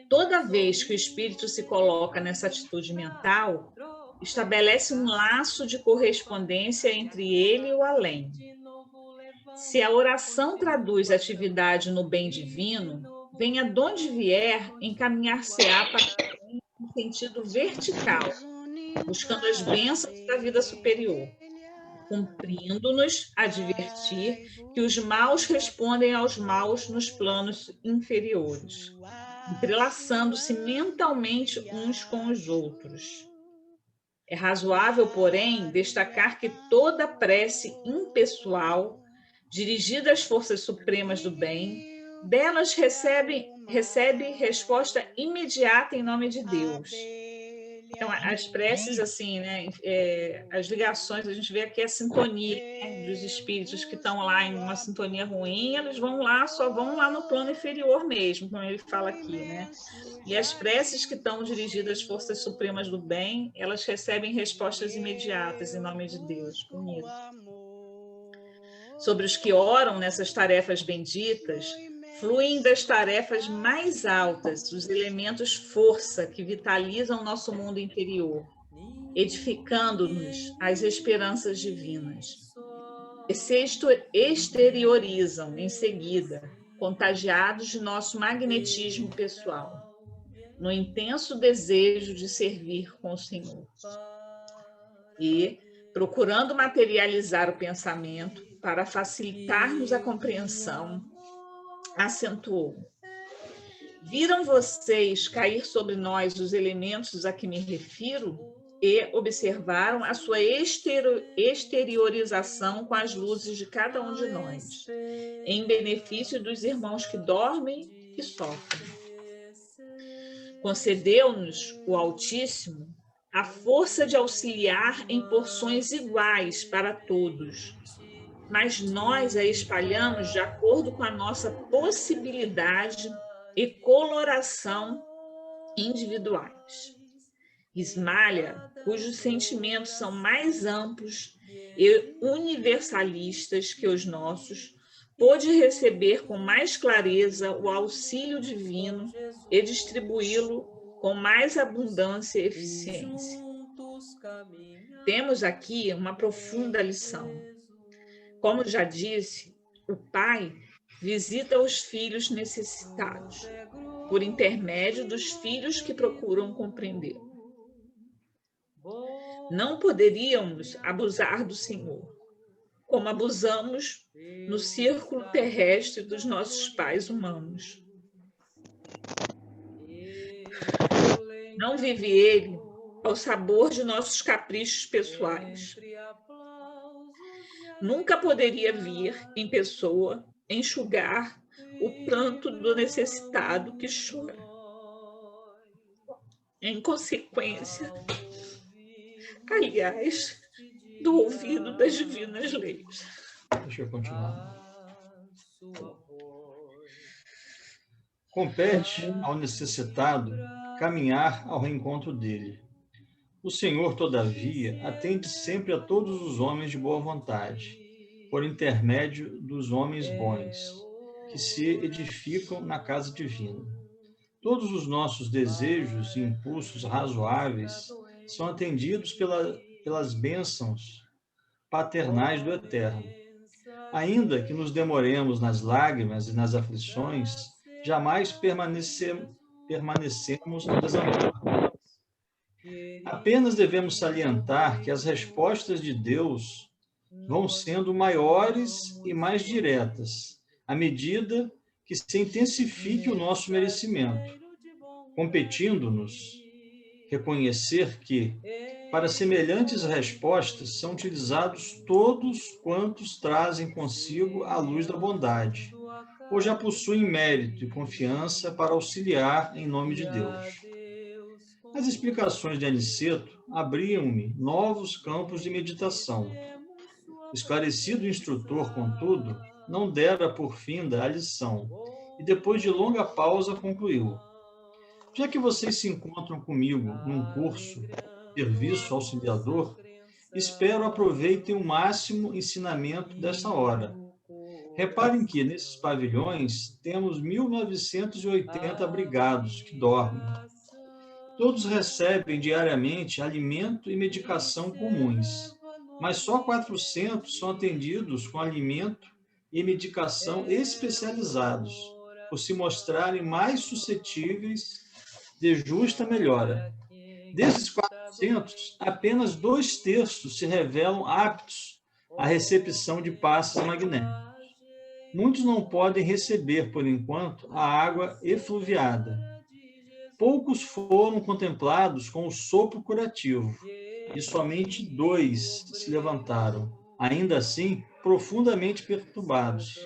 Toda vez que o espírito se coloca nessa atitude mental, estabelece um laço de correspondência entre ele e o além. Se a oração traduz atividade no bem divino, venha de onde vier, encaminhar-se-á para um sentido vertical, buscando as bênçãos da vida superior, cumprindo-nos advertir que os maus respondem aos maus nos planos inferiores, entrelaçando-se mentalmente uns com os outros. É razoável, porém, destacar que toda prece impessoal, dirigida às forças supremas do bem, delas recebe resposta imediata em nome de Deus. Então, as preces, assim, né, as ligações, a gente vê aqui a sintonia, né, dos espíritos que estão lá em uma sintonia ruim, eles vão lá, só vão lá no plano inferior mesmo, como ele fala aqui, né? E as preces que estão dirigidas às forças supremas do bem, elas recebem respostas imediatas em nome de Deus. Bonito. Sobre os que oram nessas tarefas benditas, fluem das tarefas mais altas os elementos força que vitalizam nosso mundo interior, edificando-nos as esperanças divinas. E se exteriorizam em seguida, contagiados de nosso magnetismo pessoal, no intenso desejo de servir com o Senhor. E, procurando materializar o pensamento para facilitar-nos a compreensão, acentuou: viram vocês cair sobre nós os elementos a que me refiro e observaram a sua exteriorização com as luzes de cada um de nós, em benefício dos irmãos que dormem e sofrem. Concedeu-nos o Altíssimo a força de auxiliar em porções iguais para todos, mas nós a espalhamos de acordo com a nossa possibilidade e coloração individuais. Ismalha, cujos sentimentos são mais amplos e universalistas que os nossos, pôde receber com mais clareza o auxílio divino e distribuí-lo com mais abundância e eficiência. Temos aqui uma profunda lição. Como já disse, o Pai visita os filhos necessitados, por intermédio dos filhos que procuram compreender. Não poderíamos abusar do Senhor, como abusamos no círculo terrestre dos nossos pais humanos. Não vive ele ao sabor de nossos caprichos pessoais. Nunca poderia vir em pessoa enxugar o pranto do necessitado que chora. Em consequência, aliás, do ouvido das divinas leis. Deixa eu continuar. Compete ao necessitado caminhar ao reencontro dele. O Senhor, todavia, atende sempre a todos os homens de boa vontade, por intermédio dos homens bons, que se edificam na casa divina. Todos os nossos desejos e impulsos razoáveis são atendidos pelas bênçãos paternais do Eterno. Ainda que nos demoremos nas lágrimas e nas aflições, jamais permanecemos no desamparo. Apenas devemos salientar que as respostas de Deus vão sendo maiores e mais diretas, à medida que se intensifique o nosso merecimento, competindo-nos reconhecer que, para semelhantes respostas, são utilizados todos quantos trazem consigo a luz da bondade, ou já possuem mérito e confiança para auxiliar em nome de Deus. As explicações de Aniceto abriam-me novos campos de meditação. O esclarecido instrutor, contudo, não dera por finda a lição, e depois de longa pausa concluiu: já que vocês se encontram comigo num curso, serviço auxiliador, espero aproveitem o máximo ensinamento desta hora. Reparem que, nesses pavilhões, temos 1.980 abrigados que dormem. Todos recebem diariamente alimento e medicação comuns, mas só 400 são atendidos com alimento e medicação especializados, por se mostrarem mais suscetíveis de justa melhora. Desses 400, apenas 2/3 se revelam aptos à recepção de passes magnéticos. Muitos não podem receber, por enquanto, a água efluviada. Poucos foram contemplados com o sopro curativo. e somente 2 se levantaram, ainda assim profundamente perturbados.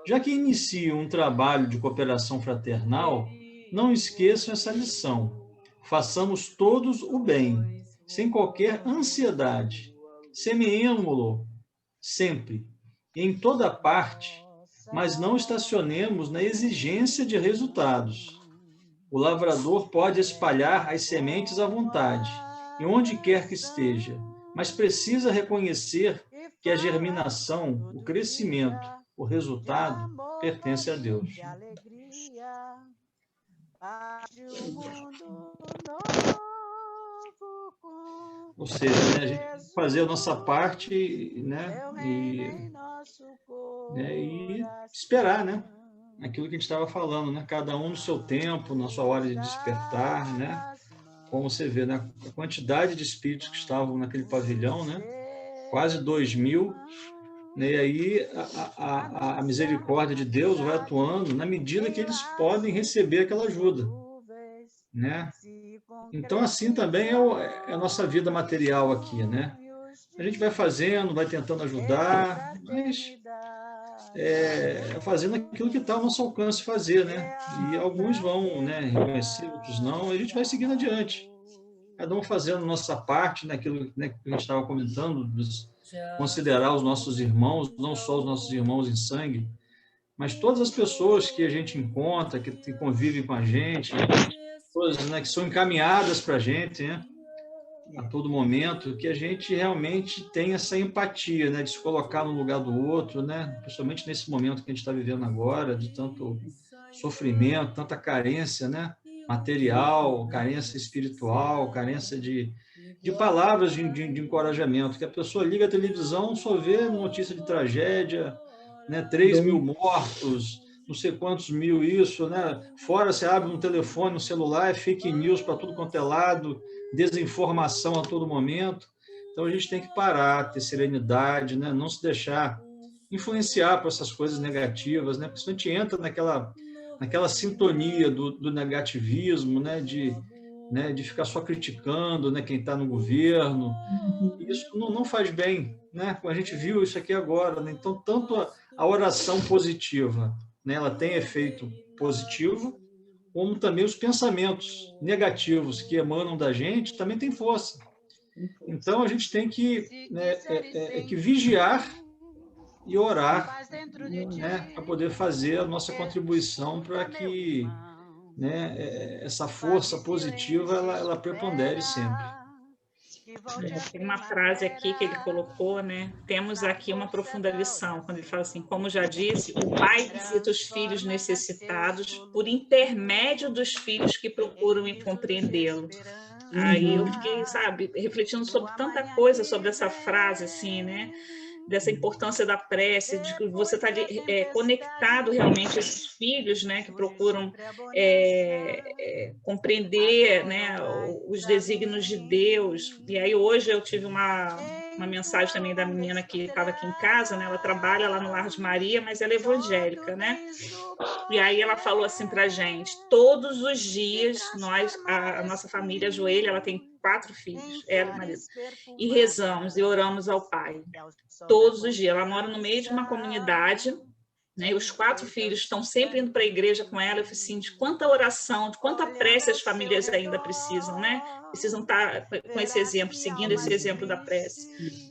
Já que iniciam um trabalho de cooperação fraternal, não esqueçam essa lição. Façamos todos o bem, sem qualquer ansiedade. Semeemo-lo sempre, em toda parte, mas não estacionemos na exigência de resultados. O lavrador pode espalhar as sementes à vontade, e onde quer que esteja, mas precisa reconhecer que a germinação, o crescimento, o resultado pertence a Deus. Ou seja, né, a gente tem que fazer a nossa parte, né, e esperar, né, aquilo que a gente estava falando, né, cada um no seu tempo, na sua hora de despertar, né, como você vê, né, a quantidade de espíritos que estavam naquele pavilhão, né, quase 2.000, né, e aí a misericórdia de Deus vai atuando na medida que eles podem receber aquela ajuda, né? Então, assim também é a nossa vida material aqui, né? A gente vai fazendo, vai tentando ajudar, mas fazendo aquilo que está ao nosso alcance fazer, né? E alguns vão, né, reconhecer, outros não, e a gente vai seguindo adiante. Cada um fazendo a nossa parte, naquilo, né, que a gente estava comentando, considerar os nossos irmãos, não só os nossos irmãos em sangue, mas todas as pessoas que a gente encontra, que convivem com a gente, todas, né, que são encaminhadas para a gente, né, a todo momento, que a gente realmente tem essa empatia, né, de se colocar no lugar do outro, né, principalmente nesse momento que a gente está vivendo agora, de tanto sofrimento, tanta carência, né, material, carência espiritual, carência de palavras de encorajamento, que a pessoa liga a televisão, só vê notícia de tragédia, né, 3.000 mortos, não sei quantos mil isso, né? Fora você abre um telefone, um celular, é fake news para tudo quanto é lado, desinformação a todo momento. Então a gente tem que parar, ter serenidade, né? Não se deixar influenciar por essas coisas negativas, né? Porque senão a gente entra naquela sintonia do negativismo, né? De ficar só criticando, né, quem está no governo. Isso não faz bem, né? A gente viu isso aqui agora, né? Então, tanto a oração positiva, né, ela tem efeito positivo, como também os pensamentos negativos que emanam da gente também têm força. Então, a gente tem que, que vigiar e orar, né, para poder fazer a nossa contribuição para que, né, essa força positiva ela prepondere sempre. Tem uma frase aqui que ele colocou, né? Temos aqui uma profunda lição, quando ele fala assim, como já disse, o pai visita os filhos necessitados por intermédio dos filhos que procuram compreendê-lo. Aí eu fiquei, sabe, refletindo sobre tanta coisa sobre essa frase, assim, né? Dessa importância da prece, de que você está conectado realmente a esses filhos, né, que procuram compreender, né, os desígnios de Deus. E aí hoje eu tive uma mensagem também da menina que estava aqui em casa, né, ela trabalha lá no Lar de Maria, mas ela é evangélica, né? E aí ela falou assim para a gente, todos os dias a nossa família ajoelha, ela tem 4 filhos, ela e o marido, e rezamos e oramos ao Pai, todos os dias. Ela mora no meio de uma comunidade, né, e os 4 filhos estão sempre indo para a igreja com ela. Eu falei assim, de quanta oração, de quanta prece as famílias ainda precisam, né? Precisam estar com esse exemplo, seguindo esse exemplo da prece.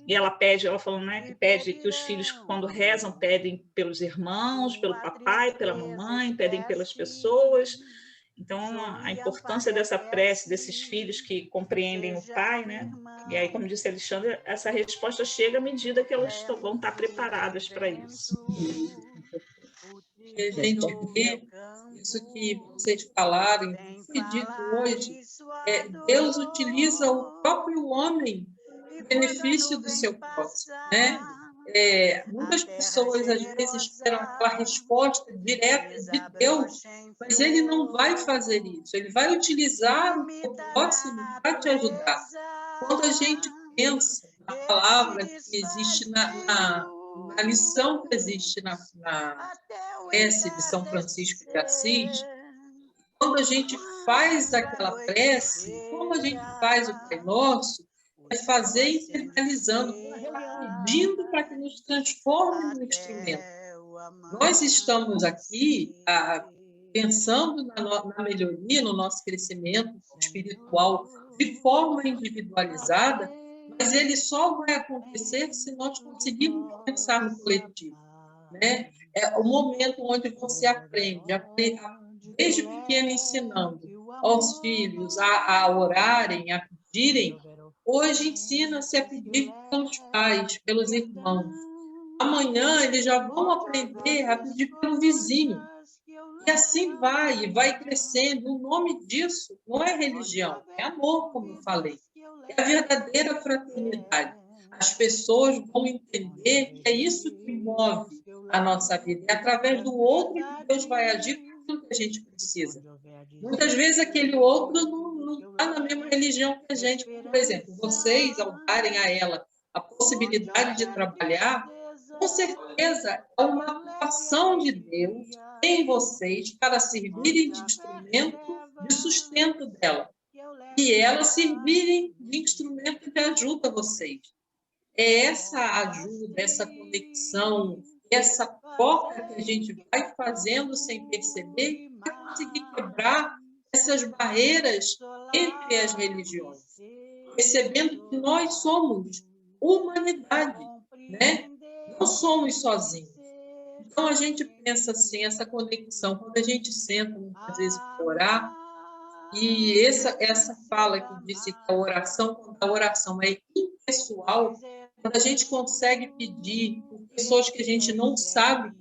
E ela falou, né, que pede que os filhos, quando rezam, pedem pelos irmãos, pelo papai, pela mamãe, pedem pelas pessoas. Então, a importância dessa prece, desses filhos que compreendem o pai, né? E aí, como disse Alexandre, essa resposta chega à medida que elas vão estar preparadas para isso. E a gente vê isso que vocês falaram, foi dito hoje, Deus utiliza o próprio homem em benefício do seu próximo, né? Muitas pessoas às vezes esperam aquela resposta direta de Deus, mas ele não vai fazer isso, ele vai utilizar o teu próximo para te ajudar. Quando a gente pensa na palavra que existe na lição que existe na prece de São Francisco de Assis, quando a gente faz aquela prece, como a gente faz o Pai Nosso, é fazer internalizando, pedindo para que nos transforme no instrumento. Nós estamos aqui pensando na melhoria, no nosso crescimento espiritual de forma individualizada, mas ele só vai acontecer se nós conseguirmos pensar no coletivo, né? É o momento onde você aprende desde pequeno ensinando aos filhos a orarem, a pedirem. Hoje ensina-se a pedir pelos pais, pelos irmãos. Amanhã eles já vão aprender a pedir pelo vizinho. E assim vai crescendo. O nome disso não é religião, é amor, como eu falei. É a verdadeira fraternidade. As pessoas vão entender que é isso que move a nossa vida. É através do outro que Deus vai agir com tudo que a gente precisa. Muitas vezes aquele outro não está na mesma religião que a gente. Por exemplo, vocês, ao darem a ela a possibilidade de trabalhar, com certeza é uma ação de Deus em vocês para servirem de instrumento de sustento dela. E elas servirem de instrumento de ajuda a vocês. É essa ajuda, essa conexão, essa troca que a gente vai fazendo sem perceber, que vai conseguir quebrar essas barreiras entre as religiões, percebendo que nós somos humanidade, né? Não somos sozinhos. Então, a gente pensa assim, essa conexão, quando a gente senta, muitas vezes, para orar, e essa fala que disse que a oração é impessoal, quando a gente consegue pedir por pessoas que a gente não sabe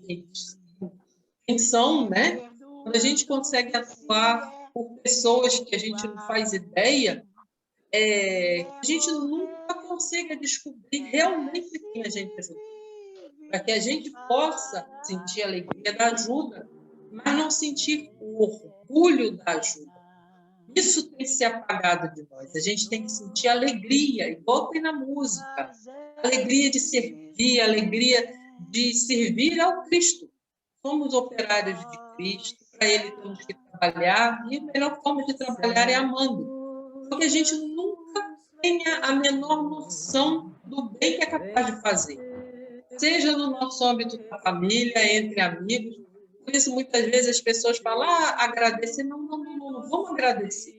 quem são, né? Quando a gente consegue atuar por pessoas que a gente não faz ideia, a gente nunca consegue descobrir realmente quem a gente ajuda. Para que a gente possa sentir a alegria da ajuda, mas não sentir o orgulho da ajuda. Isso tem que ser apagado de nós. A gente tem que sentir alegria, igual tem na música. Alegria de servir ao Cristo. Somos operários de Cristo, para Ele temos que trabalhar, e a melhor forma de trabalhar é amando. Porque a gente nunca tenha a menor noção do bem que é capaz de fazer. Seja no nosso âmbito da família, entre amigos. Por isso, muitas vezes, as pessoas falam, agradecer. Não, vamos agradecer.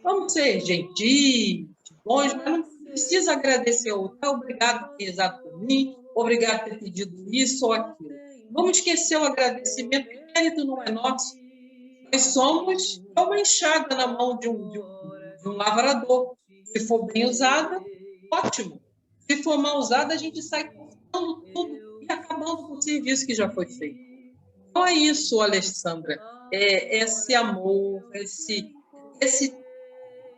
Vamos ser gentis, bons, mas não precisa agradecer o outro. Obrigado por ter rezado por mim, obrigado por ter pedido isso ou aquilo. Vamos esquecer o agradecimento, porque o mérito não é nosso. Nós somos uma enxada na mão de um lavrador. Se for bem usada, ótimo. Se for mal usada, a gente sai cortando tudo e acabando com o serviço que já foi feito. Então é isso, Alessandra. Esse amor, esse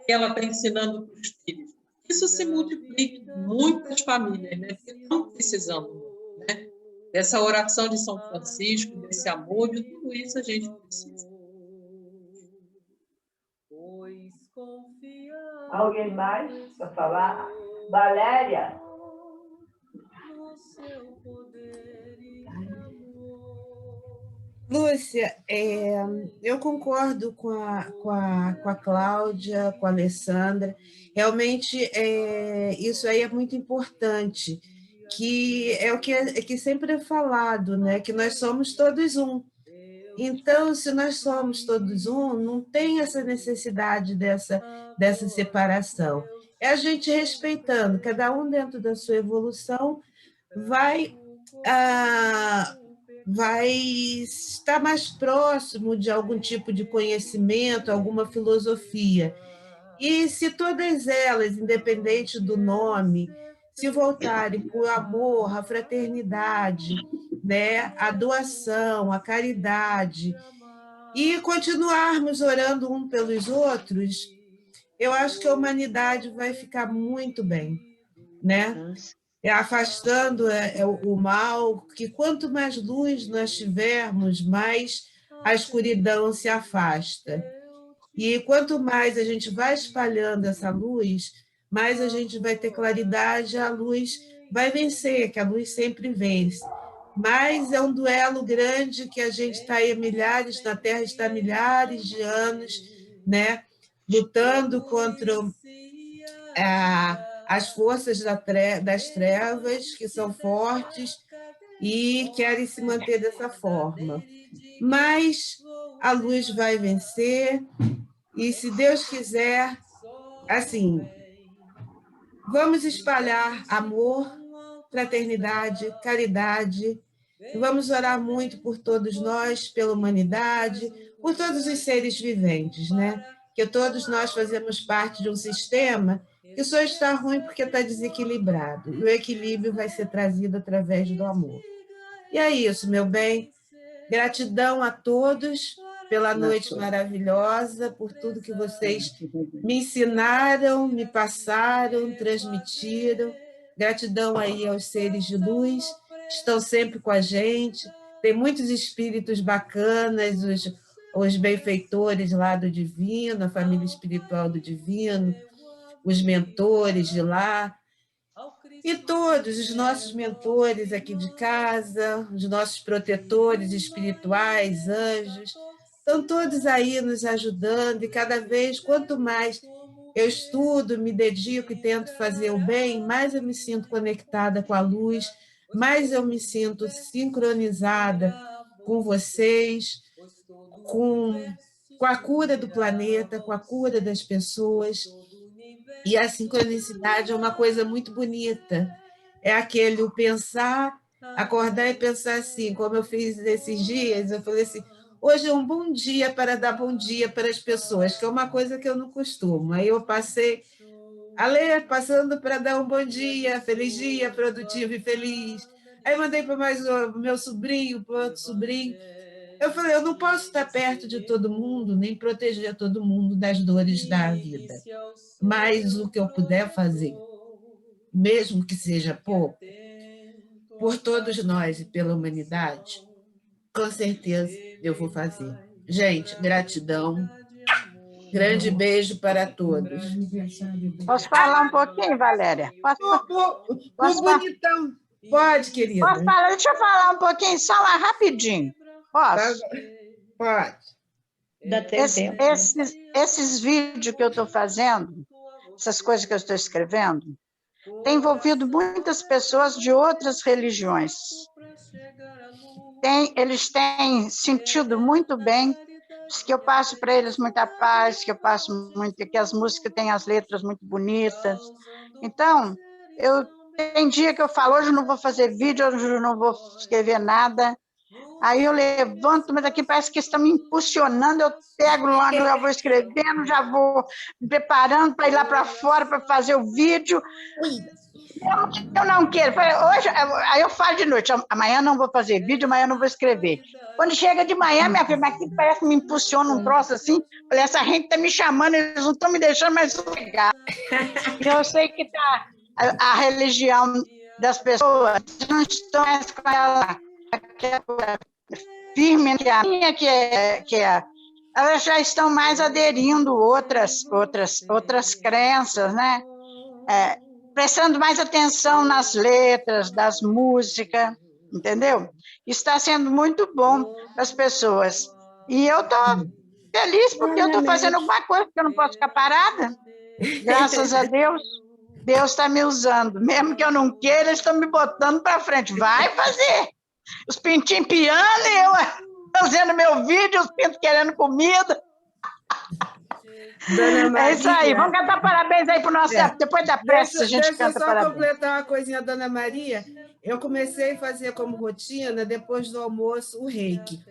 que ela está ensinando para os filhos. Isso se multiplique em muitas famílias, né? Que estão precisando, né? Dessa oração de São Francisco, desse amor, de tudo isso a gente precisa. Alguém mais para falar? Valéria? Lúcia, eu concordo com a Cláudia, com a Alessandra. Realmente, isso aí é muito importante, que é o que sempre é falado, né? Que nós somos todos um. Então, se nós somos todos um, não tem essa necessidade dessa separação. É a gente respeitando, cada um dentro da sua evolução vai estar mais próximo de algum tipo de conhecimento, alguma filosofia. E se todas elas, independente do nome, se voltarem para o amor, a fraternidade, né, a doação, a caridade, e continuarmos orando um pelos outros, eu acho que a humanidade vai ficar muito bem, né? Afastando o mal, que quanto mais luz nós tivermos, mais a escuridão se afasta. E quanto mais a gente vai espalhando essa luz, mais a gente vai ter claridade, a luz vai vencer, que a luz sempre vence. mas é um duelo grande que a gente está aí milhares, na Terra está há milhares de anos, né, lutando contra as forças das trevas, que são fortes e querem se manter dessa forma. Mas a luz vai vencer, e se Deus quiser, assim, vamos espalhar amor, fraternidade, caridade, e vamos orar muito por todos nós, pela humanidade, por todos os seres viventes, né? Que todos nós fazemos parte de um sistema que só está ruim porque está desequilibrado, e o equilíbrio vai ser trazido através do amor. E é isso, meu bem. Gratidão a todos pela noite maravilhosa, por tudo que vocês me ensinaram, me passaram, transmitiram. Gratidão aí aos seres de luz, que estão sempre com a gente. Tem muitos espíritos bacanas, os benfeitores lá do Divino, a família espiritual do Divino, os mentores de lá, e todos os nossos mentores aqui de casa, os nossos protetores espirituais, anjos, estão todos aí nos ajudando, e cada vez, quanto mais eu estudo, me dedico e tento fazer o bem, mais eu me sinto conectada com a luz, mais eu me sinto sincronizada com vocês, com a cura do planeta, com a cura das pessoas. E a sincronicidade é uma coisa muito bonita. É aquele o pensar, acordar e pensar assim, como eu fiz esses dias, eu falei assim, hoje é um bom dia para dar bom dia para as pessoas, que é uma coisa que eu não costumo. Aí eu passei a ler, passando para dar um bom dia, feliz dia, produtivo e feliz. Aí mandei para mais o meu sobrinho, para outro sobrinho. Eu falei, eu não posso estar perto de todo mundo, nem proteger todo mundo das dores da vida. Mas o que eu puder fazer, mesmo que seja pouco, por todos nós e pela humanidade, com certeza eu vou fazer. Gente, gratidão. Grande beijo para todos. Posso falar um pouquinho, Valéria? Posso bonitão. Pode, querida. Posso falar? Deixa eu falar um pouquinho, só lá rapidinho. Posso? Pode. Esses vídeos que eu estou fazendo, essas coisas que eu estou escrevendo, tem envolvido muitas pessoas de outras religiões. Eles têm sentido muito bem, que eu passo para eles muita paz, que eu passo muito, que as músicas têm as letras muito bonitas. Então, tem dia que eu falo, hoje eu não vou fazer vídeo, hoje eu não vou escrever nada. Aí eu levanto, mas aqui parece que estão me impulsionando, eu pego logo, já vou escrevendo, já vou me preparando para ir lá para fora para fazer o vídeo. Eu não quero. Hoje, aí eu falo de noite, amanhã não vou fazer vídeo, amanhã não vou escrever. Quando chega de manhã, minha filha, aqui parece que me impulsiona um troço assim. Falei, essa gente está me chamando, eles não estão me deixando mais sossegar. E eu sei que a religião das pessoas não estão mais com ela firme, que a minha, elas já estão mais aderindo outras crenças, né? Prestando mais atenção nas letras, das músicas, entendeu? Está sendo muito bom para as pessoas. E eu estou feliz porque eu estou fazendo alguma coisa, porque eu não posso ficar parada. Graças a Deus, Deus está me usando. Mesmo que eu não queira, eles estão me botando para frente. Vai fazer! Os pintinhos piando e eu fazendo meu vídeo, os pintos querendo comida. É isso aí, vamos cantar parabéns aí para o nosso tempo. Depois da prece, a gente canta parabéns. Deixa eu só completar uma coisinha, Dona Maria. Eu comecei a fazer como rotina, depois do almoço, o reiki.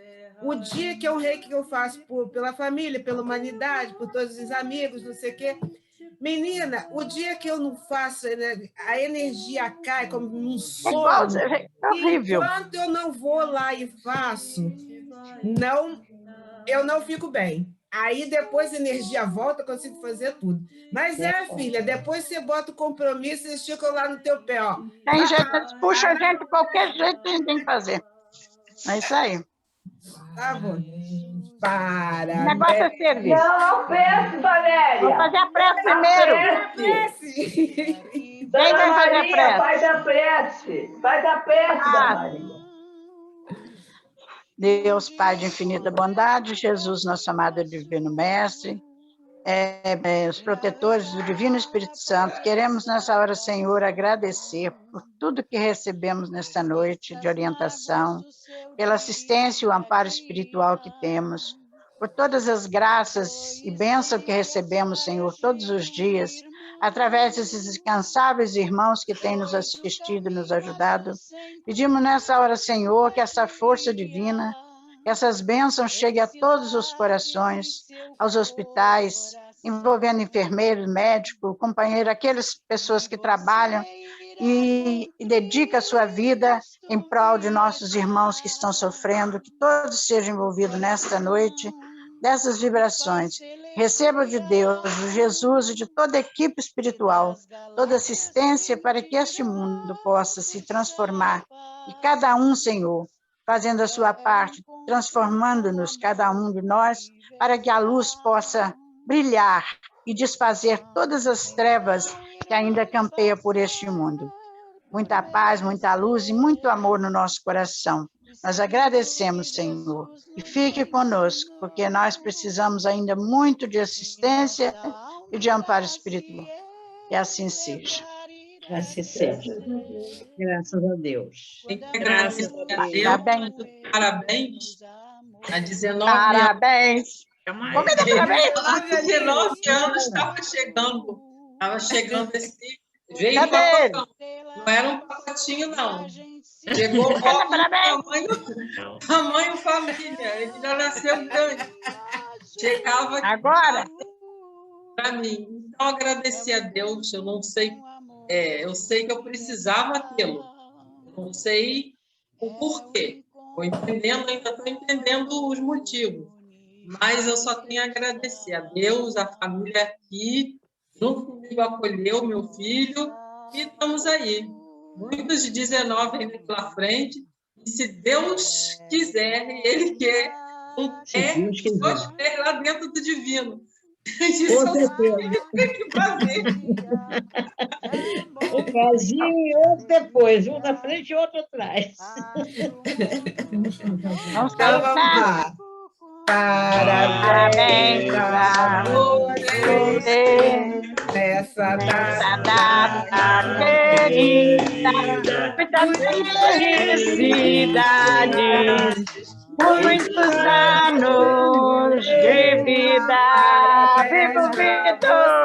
O dia que é um reiki que eu faço pela família, pela humanidade, por todos os amigos, não sei o quê. Menina, o dia que eu não faço, a energia cai como um sono. É horrível. Enquanto eu não vou lá e faço, eu não fico bem. Aí depois a energia volta, eu consigo fazer tudo. Mas filha, depois você bota o compromisso e eles ficam lá no teu pé, ó. Tem jeito, eles puxam a gente de qualquer jeito que a gente tem que fazer. É isso aí. Tá bom. Parabéns. O negócio é serviço. Não pense, Valéria. Vamos fazer a prece primeiro. Quem vai fazer a prece? Faz a prece. Faz a prece, Dona Maria. Deus Pai de infinita bondade, Jesus, nosso amado e divino Mestre, os protetores do Divino Espírito Santo, queremos nessa hora, Senhor, agradecer por tudo que recebemos nesta noite de orientação, pela assistência e o amparo espiritual que temos, por todas as graças e bênçãos que recebemos, Senhor, todos os dias, através desses incansáveis irmãos que têm nos assistido e nos ajudado. Pedimos nessa hora, Senhor, que essa força divina, que essas bênçãos cheguem a todos os corações, aos hospitais, envolvendo enfermeiros, médicos, companheiros, aquelas pessoas que trabalham e dedicam a sua vida em prol de nossos irmãos que estão sofrendo, que todos sejam envolvidos nesta noite, dessas vibrações. Receba de Deus, de Jesus e de toda a equipe espiritual, toda assistência para que este mundo possa se transformar. E cada um, Senhor, fazendo a sua parte, transformando-nos, cada um de nós, para que a luz possa brilhar e desfazer todas as trevas que ainda campeiam por este mundo. Muita paz, muita luz e muito amor no nosso coração. Nós agradecemos, Senhor, e fique conosco, porque nós precisamos ainda muito de assistência e de amparo espiritual. E assim seja. Assim seja. Graças a Deus. Tem que agradecer a Deus. Parabéns. Parabéns. Há 19 Parabéns. anos. Há 19 anos estava chegando esse... Veio um pacotão. Não era um pacotinho, não. Chegou o tamanho família. Ele já nasceu grande. Chegava aqui agora para mim. Então, agradecer a Deus. Eu não sei... eu sei que eu precisava tê-lo. Não sei o porquê. Ainda estou entendendo os motivos. Mas eu só tenho a agradecer a Deus, a família aqui, junto comigo acolheu meu filho, e estamos aí. Muitos de 19 ainda pela frente, e se Deus quiser, Ele quer, dois pés lá dentro do divino. Isso tem que fazer. Um pezinho e outro depois, um na frente e outro atrás. Vamos Então vamos lá. Parabéns a você nessa data querida, muitas felicidades, muitos anos de vida. Viva o Vitor!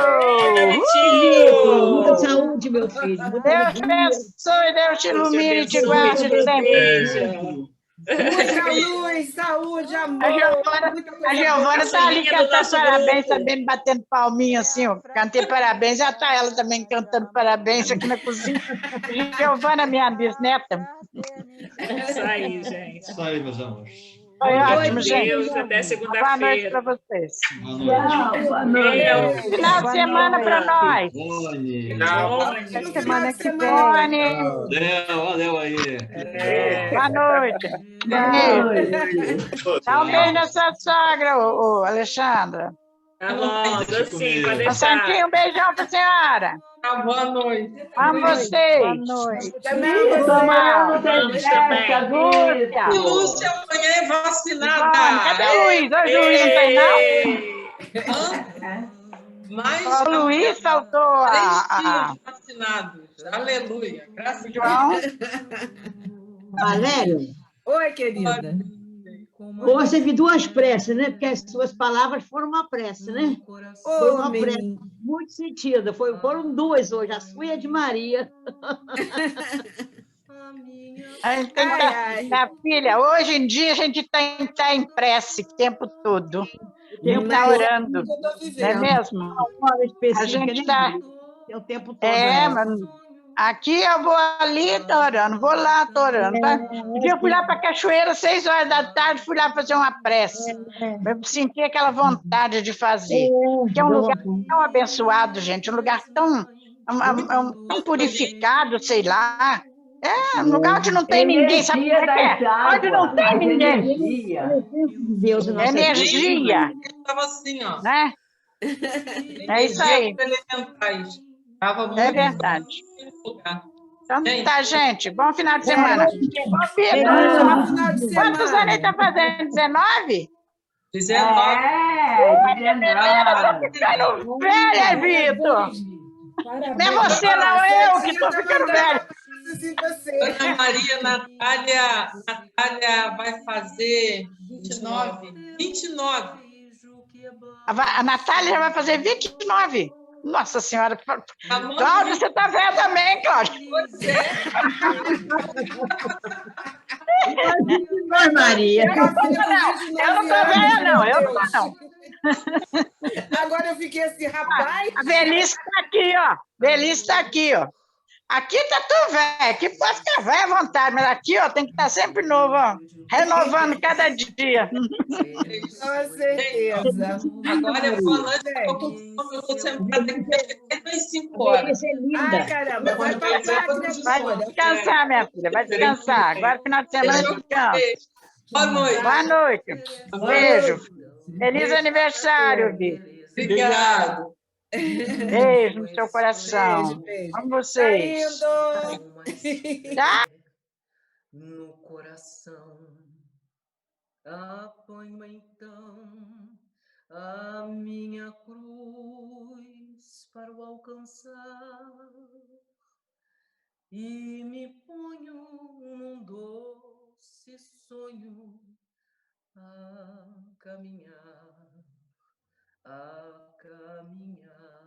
Muita saúde, meu filho. Deus te abençoe, Deus te ilumine e te guarde sempre. Muita luz, saúde, amor. A Giovana está ali cantando parabéns, também batendo palminha assim, ó. Cantei parabéns, já está ela também cantando parabéns aqui na cozinha. Giovana, minha bisneta. Isso aí, gente. Isso aí, meus amores. Foi ótimo, Deus, gente. até Boa noite segunda-feira. para vocês. Boa noite. Boa noite. Final de semana para nós. Boni. Semana que vem. Boni. Léo aí. Boa noite. Dá um beijo na sua sogra, ô Alexandra. Tá bom, docinho, pode Ô, deixar. Santinho, um beijão para a senhora. Boa noite. Amo vocês. Boa noite. Amanhã não tem festa, Lúcia. E Lúcia amanhã é vacinada. Cadê o Luiz? Hoje o Luiz não tem, não? Mais O Luiz faltou 3 a... dias vacinados. Aleluia. Graças a Deus. João. Valério, Oi, querida. você viu 2 preces, né? Porque as suas palavras foram uma prece, né? Foi uma prece muito sentida. Foram 2 hoje, a sua e a de Maria. A gente tem que minha filha, hoje em dia a gente tem que estar em prece o tempo todo. Tem que estar orando. Não é mesmo? Uma hora específica, A gente né? está... É o tempo todo. né? mas aqui eu vou ali, tô orando, vou lá, tô orando. Tá? Eu fui lá para a cachoeira, 6 horas da tarde, fui lá fazer uma prece. Eu senti aquela vontade de fazer. Porque é um lugar tão abençoado, gente, um lugar tão purificado, sei lá. É um lugar onde não tem ninguém, sabe o que é? Onde não tem ninguém. Deus, nossa Energia, Estava assim, ó. né? É isso aí. Elementais. Tava muito É verdade. lugar. Então Gente. tá, gente. Bom final de semana. Ô, Vitor, Bom final de quantos anos ele semana. está fazendo? 19? 19. É, Ficando velha, Vitor. Não é você, não, eu que estou ficando velha. Ana Maria Natália vai fazer 29. 29. A Natália já vai fazer 29. Nossa Senhora. Tá bom? Cláudia, você está velha também, Cláudia. Pois é. Oi, Maria. Eu não estou velha, não. Eu não estou, não. Agora eu fiquei assim, rapaz. A velhice está aqui, ó. Velhice está aqui, ó. Aqui tá tudo velho. Aqui pode ficar velho à vontade, mas aqui, ó, tem que estar sempre novo, ó. Renovando cada dia. Com certeza. Agora eu vou lá, eu estou sentada aqui até 5 horas. Isso é Ai, linda. caramba, vai passar, Vai descansar, minha filha, vai descansar. Agora, final de semana, descansa. Boa noite. Boa noite. Beijo. Feliz aniversário, Vitor. Obrigado. Beijo no seu coração. Beijo. Amo vocês. Tá indo. Tá? No coração, apanho então a minha cruz para o alcançar e me ponho num doce sonho a caminhar, a caminhar.